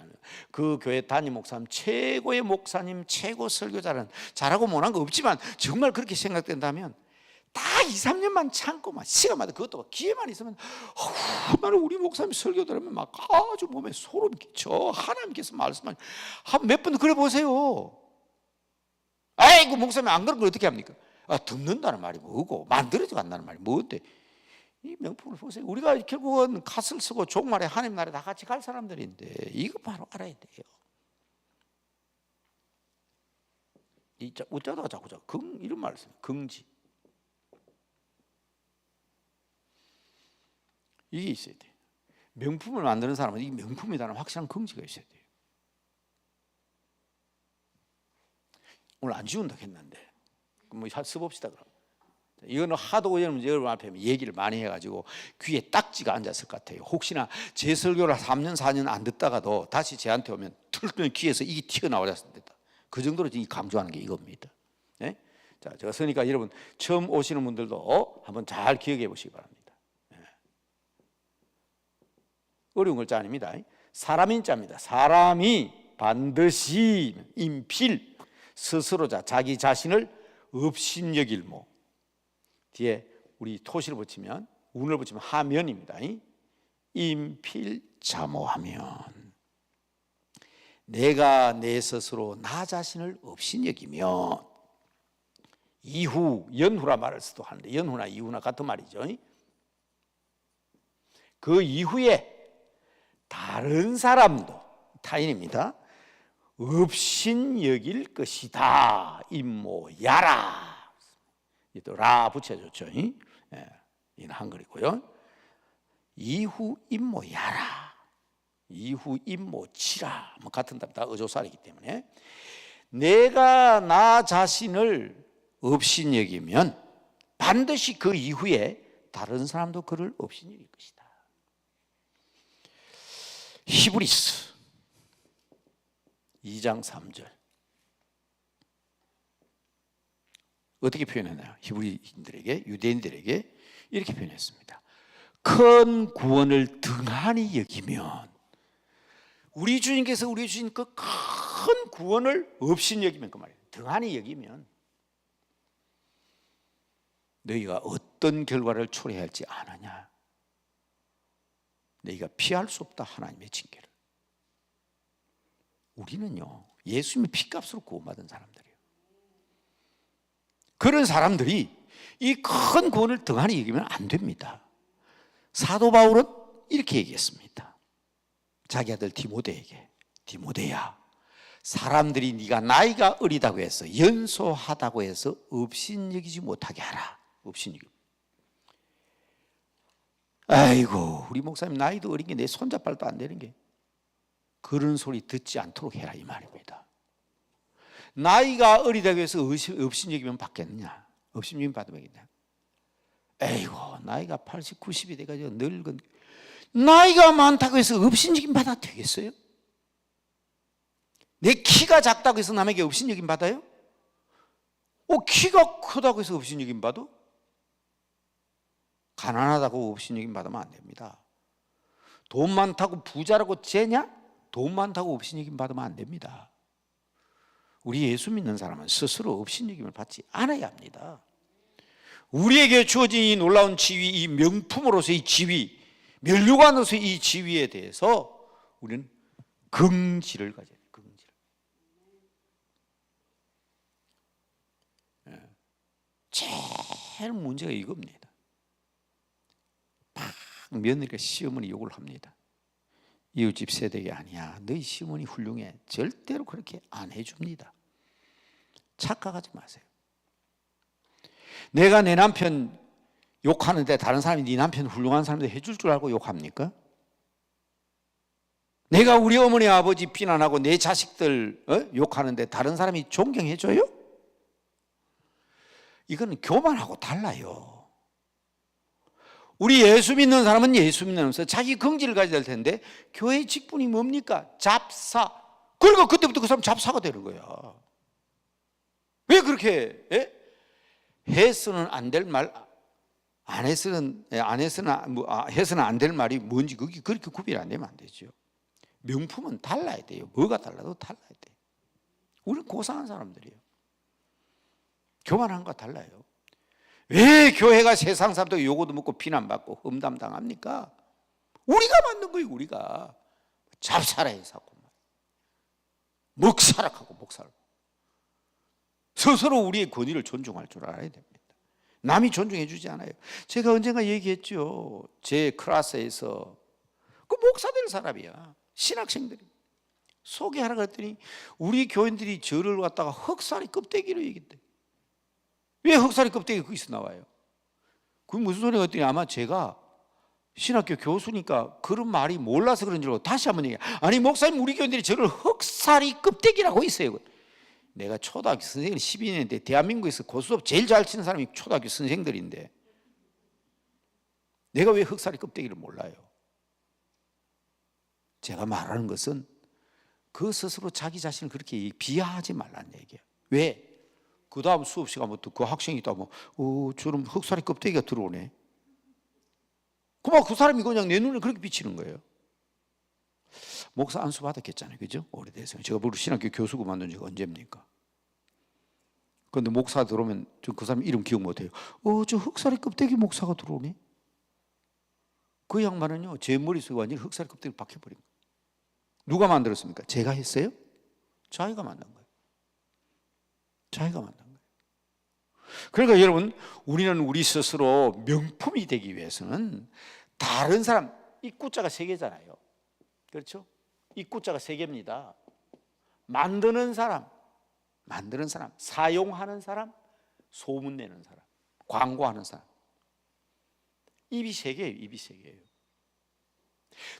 그 교회 담임 목사님, 최고의 목사님, 최고 설교자는 잘하고 못한 거 없지만 정말 그렇게 생각된다면 딱 2, 3년만 참고만 시간마다 그것도 기회만 있으면 나는 우리 목사님 설교 들으면 막 아주 몸에 소름 끼쳐. 하나님께서 말씀만 한 몇 번 그래 보세요. 아이고 목사님 안 그런 걸 어떻게 합니까? 듣는다는 말이 뭐고 만들어져 간다는 말이 뭔데? 이 명품을 보세요. 우리가 결국은 갓을 쓰고 종말에 하나님 나라에 다 같이 갈 사람들인데 이거 바로 알아야 돼요. 어쩌다가 자꾸 이런 말을 써요. 긍지. 이게 있어야 돼요. 명품을 만드는 사람은 이 명품이라는 확실한 긍지가 있어야 돼요. 오늘 안 지운다 했는데 뭐 써봅시다. 그럼 이거는 하도 여러분 앞에 얘기를 많이 해가지고 귀에 딱지가 앉았을 것 같아요. 혹시나 제 설교를 3년 4년 안 듣다가도 다시 저한테 오면 털면 귀에서 이게 튀어나오셨을 때다. 그 정도로 지금 강조하는 게 이겁니다. 네? 자, 제가 쓰니까 여러분 처음 오시는 분들도 한번 잘 기억해 보시기 바랍니다. 어려운 글자 아닙니다. 사람인자입니다. 사람이 반드시 인필 스스로자 자기 자신을 업신여길모. 뒤에 우리 토시를 붙이면 운을 붙이면 하면입니다. 인필자모하면 내가 내 스스로 나 자신을 업신여기며 이후 연후라 말을 수도 하는데 연후나 이후나 같은 말이죠. 그 이후에 다른 사람도, 타인입니다, 업신여길 것이다. 임모야라. 또 라 붙여줬죠. 예, 이는 한글이고요. 이후 임모야라. 이후 임모치라. 뭐 같은 답, 다 어조살이기 때문에 내가 나 자신을 업신여기면 반드시 그 이후에 다른 사람도 그를 업신여길 것이다. 히브리스 2장 3절 어떻게 표현했나요? 히브리인들에게, 유대인들에게 이렇게 표현했습니다. 큰 구원을 등한히 여기면, 우리 주님께서 우리 주신 그 큰 구원을 없인 여기면, 그 말이에요. 등한히 여기면 너희가 어떤 결과를 초래해야 할지 아느냐? 너희가 피할 수 없다, 하나님의 징계를. 우리는요, 예수님의 피값으로 구원받은 사람들이에요. 그런 사람들이 이 큰 구원을 등한히 여기면 안 됩니다. 사도 바울은 이렇게 얘기했습니다. 자기 아들 디모데에게, 디모데야, 사람들이 네가 나이가 어리다고 해서, 연소하다고 해서 업신여기지 못하게 하라. 업신여기. 아이고, 우리 목사님 나이도 어린 게 내 손자발도 안 되는 게, 그런 소리 듣지 않도록 해라, 이 말입니다. 나이가 어리다고 해서 업신여기면 받겠느냐? 업신여기면 받으면 되겠냐? 에이고, 나이가 80, 90이 돼가지고 늙은, 나이가 많다고 해서 업신여김 받아도 되겠어요? 내 키가 작다고 해서 남에게 업신여김 받아요? 키가 크다고 해서 업신여김 받아? 가난하다고 업신여김 받으면 안 됩니다. 돈 많다고 부자라고 죄냐? 돈 많다고 업신여김 받으면 안 됩니다. 우리 예수 믿는 사람은 스스로 업신여김을 받지 않아야 합니다. 우리에게 주어진 이 놀라운 지위, 이 명품으로서의 지위, 면류관으로서의 이 지위에 대해서 우리는 긍지를 가져야 돼요. 긍지를. 제일 문제가 이겁니다. 막 며느리가 시어머니 욕을 합니다. 이웃집 세대가 아니야, 너희 시어머니 훌륭해. 절대로 그렇게 안 해줍니다. 착각하지 마세요. 내가 내 남편 욕하는데 다른 사람이 네 남편 훌륭한 사람들 해줄 줄 알고 욕합니까? 내가 우리 어머니 아버지 비난하고 내 자식들 욕하는데 다른 사람이 존경해줘요? 이거는 교만하고 달라요. 우리 예수 믿는 사람은 예수 믿으면서 자기 긍지를 가져야 될 텐데, 교회 직분이 뭡니까? 잡사. 그러니까 그때부터 그 사람 잡사가 되는 거야. 왜 그렇게 해서는 안 될 말, 해서는 안 될 말이 뭔지 그게 그렇게 구별이 안 되면 안 되죠. 명품은 달라야 돼요. 뭐가 달라도 달라야 돼요. 우리는 고상한 사람들이에요. 교만한 거 달라요. 왜 교회가 세상 사람들 요거도 먹고 비난받고 험담당합니까? 우리가 만든 거예요. 우리가 잡사라에 사고 먹사락하고 목사락. 스스로 우리의 권위를 존중할 줄 알아야 됩니다. 남이 존중해 주지 않아요. 제가 언젠가 얘기했죠. 제 클래스에서 그 목사 될 사람이야. 신학생들이 소개하라 그랬더니 우리 교인들이 저를 갖다가 흑살이 껍데기로 얘기했대. 왜 흑살이 껍데기가 거기서 나와요? 그게 무슨 소리가 했더니 아마 제가 신학교 교수니까 그런 말이 몰라서 그런 줄 알고 다시 한번 얘기해. 아니 목사님, 우리 교인들이 저를 흑살이 껍데기라고 했어요. 내가 초등학교 선생을 12년인데 대한민국에서 고수업 제일 잘 치는 사람이 초등학교 선생들인데 내가 왜 흑살이 껍데기를 몰라요? 제가 말하는 것은 그 스스로 자기 자신을 그렇게 비하하지 말라는 얘기예요. 왜? 그 다음 수업 시간부터 그 학생이 있다면 저런 흑살이 껍데기가 들어오네. 그만 그 사람이 그냥 내 눈에 그렇게 비치는 거예요. 목사 안수 받았겠잖아요. 그죠? 오래돼서. 제가 우리 신학교 교수고 만든 지가 언제입니까? 그런데 목사 들어오면 저 그 사람 이름 기억 못해요. 저 흑살이 껍데기 목사가 들어오네. 그 양반은요, 제 머릿속에 완전히 흑살이 껍데기를 박혀버린 거예요. 누가 만들었습니까? 제가 했어요? 자기가 만든 거예요. 자기가 만든 거예요. 그러니까 여러분, 우리는 우리 스스로 명품이 되기 위해서는 다른 사람, 이 구자가 세 개잖아요. 그렇죠? 입구자가 세 개입니다. 만드는 사람, 사용하는 사람, 소문내는 사람, 광고하는 사람. 입이 세 개예요. 입이 세 개예요.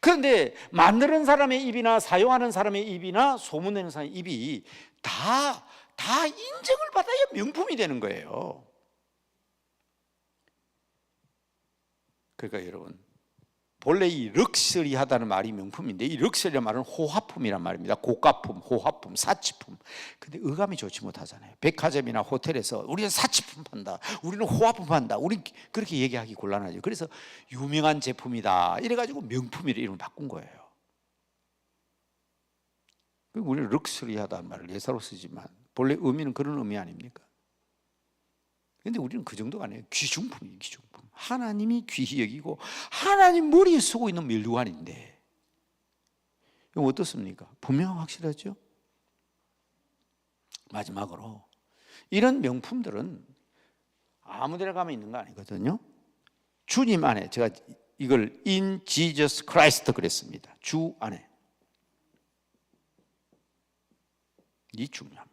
그런데 만드는 사람의 입이나 사용하는 사람의 입이나 소문내는 사람의 입이 다 인정을 받아야 명품이 되는 거예요. 그러니까 여러분, 본래 이 럭셔리하다는 말이 명품인데, 이 럭셔리란 말은 호화품이란 말입니다. 고가품, 호화품, 사치품. 근데 어감이 좋지 못하잖아요. 백화점이나 호텔에서 우리는 사치품 판다, 우리는 호화품 판다, 우리 그렇게 얘기하기 곤란하죠. 그래서 유명한 제품이다 이래가지고 명품이라 이름을 바꾼 거예요. 우리는 럭셔리하다는 말을 예사로 쓰지만 본래 의미는 그런 의미 아닙니까? 그런데 우리는 그 정도가 아니에요. 귀중품이에요. 귀중품. 하나님이 귀히 여기고 하나님 머리에 쓰고 있는 면류관인데, 이거 어떻습니까? 분명 확실하죠? 마지막으로, 이런 명품들은 아무 데나 가면 있는 거 아니거든요. 주님 안에, 제가 이걸 In Jesus Christ 그랬습니다. 주 안에. 이 중요합니다.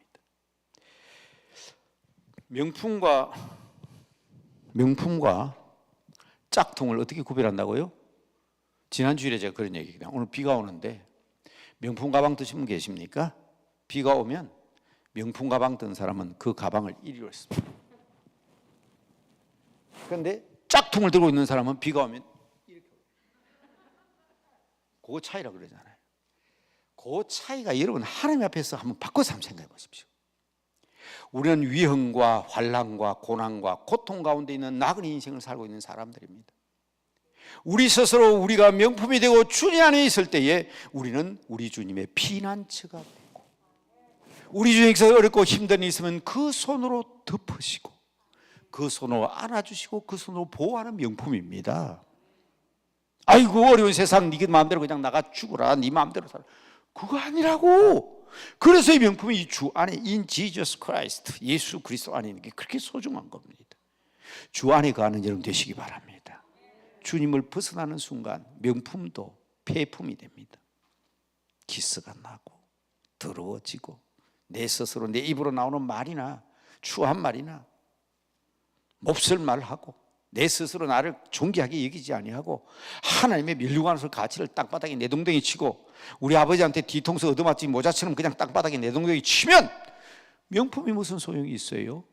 명품과 짝퉁을 어떻게 구별한다고요? 지난주일에 제가 그런 얘기했거든요. 오늘 비가 오는데 명품 가방 드신 분 계십니까? 비가 오면 명품 가방 든 사람은 그 가방을 이리로 했습니다. 그런데 짝퉁을 들고 있는 사람은 비가 오면 이렇게. 그거 차이라 그러잖아요. 그 차이가 여러분 하나님 앞에서 한번 바꿔서 한번 생각해 보십시오. 우리는 위험과 환난과 고난과 고통 가운데 있는 나그네 인생을 살고 있는 사람들입니다. 우리 스스로 우리가 명품이 되고 주님 안에 있을 때에 우리는 우리 주님의 피난처가 되고, 우리 주님께서 어렵고 힘든 일 있으면 그 손으로 덮으시고 그 손으로 안아주시고 그 손으로 보호하는 명품입니다. 아이고 어려운 세상, 네 마음대로 그냥 나가 죽어라, 네 마음대로 살아, 그거 아니라고. 그래서 이 명품이 이 주 안에 In Jesus Christ, 예수 그리스도 안에 있는 게 그렇게 소중한 겁니다. 주 안에 거하는 여러분 되시기 바랍니다. 주님을 벗어나는 순간 명품도 폐품이 됩니다. 기스가 나고 더러워지고 내 스스로 내 입으로 나오는 말이나 추한 말이나 몹쓸 말을 하고 내 스스로 나를 존귀하게 여기지 아니하고 하나님의 면류관으로서 가치를 땅바닥에 내동댕이 치고, 우리 아버지한테 뒤통수 얻어맞지 모자처럼 그냥 땅바닥에 내동댕이 치면 명품이 무슨 소용이 있어요?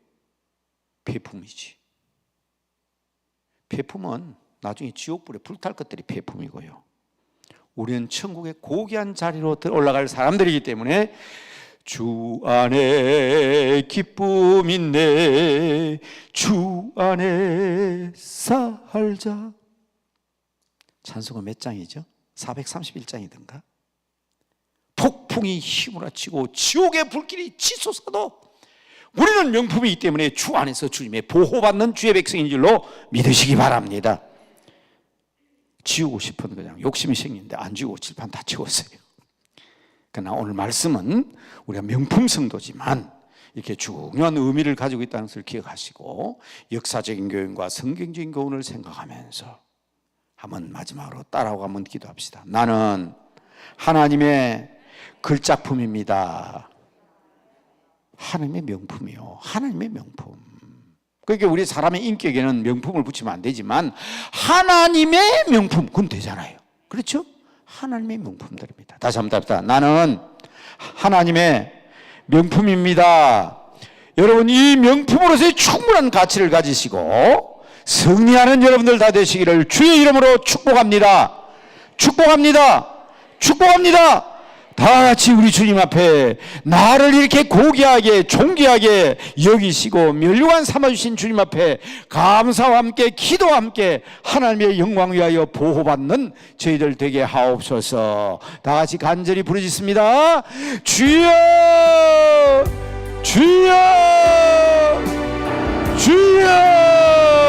폐품이지. 폐품은 나중에 지옥불에 불탈 것들이 폐품이고요, 우리는 천국의 고귀한 자리로 올라갈 사람들이기 때문에 주 안에 기쁨 있네, 주 안에 살자. 찬송가 몇 장이죠? 431장이던가. 폭풍이 휘몰아치고 지옥의 불길이 치솟아도 우리는 명품이기 때문에 주 안에서 주님의 보호받는 주의 백성인 줄로 믿으시기 바랍니다. 지우고 싶은 그냥 욕심이 생기는데 안 지우고 칠판 다 치웠어요. 그러나 오늘 말씀은 우리가 명품 성도지만 이렇게 중요한 의미를 가지고 있다는 것을 기억하시고 역사적인 교훈과 성경적인 교훈을 생각하면서 한번 마지막으로 따라오고 한번 기도합시다. 나는 하나님의 글작품입니다. 하나님의 명품이요, 하나님의 명품. 그러니까 우리 사람의 인격에는 명품을 붙이면 안 되지만 하나님의 명품, 그건 되잖아요. 그렇죠? 하나님의 명품들입니다. 다시 한번 답합니다. 나는 하나님의 명품입니다. 여러분, 이 명품으로서의 충분한 가치를 가지시고 승리하는 여러분들 다 되시기를 주의 이름으로 축복합니다. 축복합니다. 축복합니다. 다 같이 우리 주님 앞에 나를 이렇게 고귀하게 존귀하게 여기시고 면류관 삼아주신 주님 앞에 감사와 함께 기도와 함께 하나님의 영광 위하여 보호받는 저희들 되게 하옵소서. 다 같이 간절히 부르짖습니다. 주여, 주여.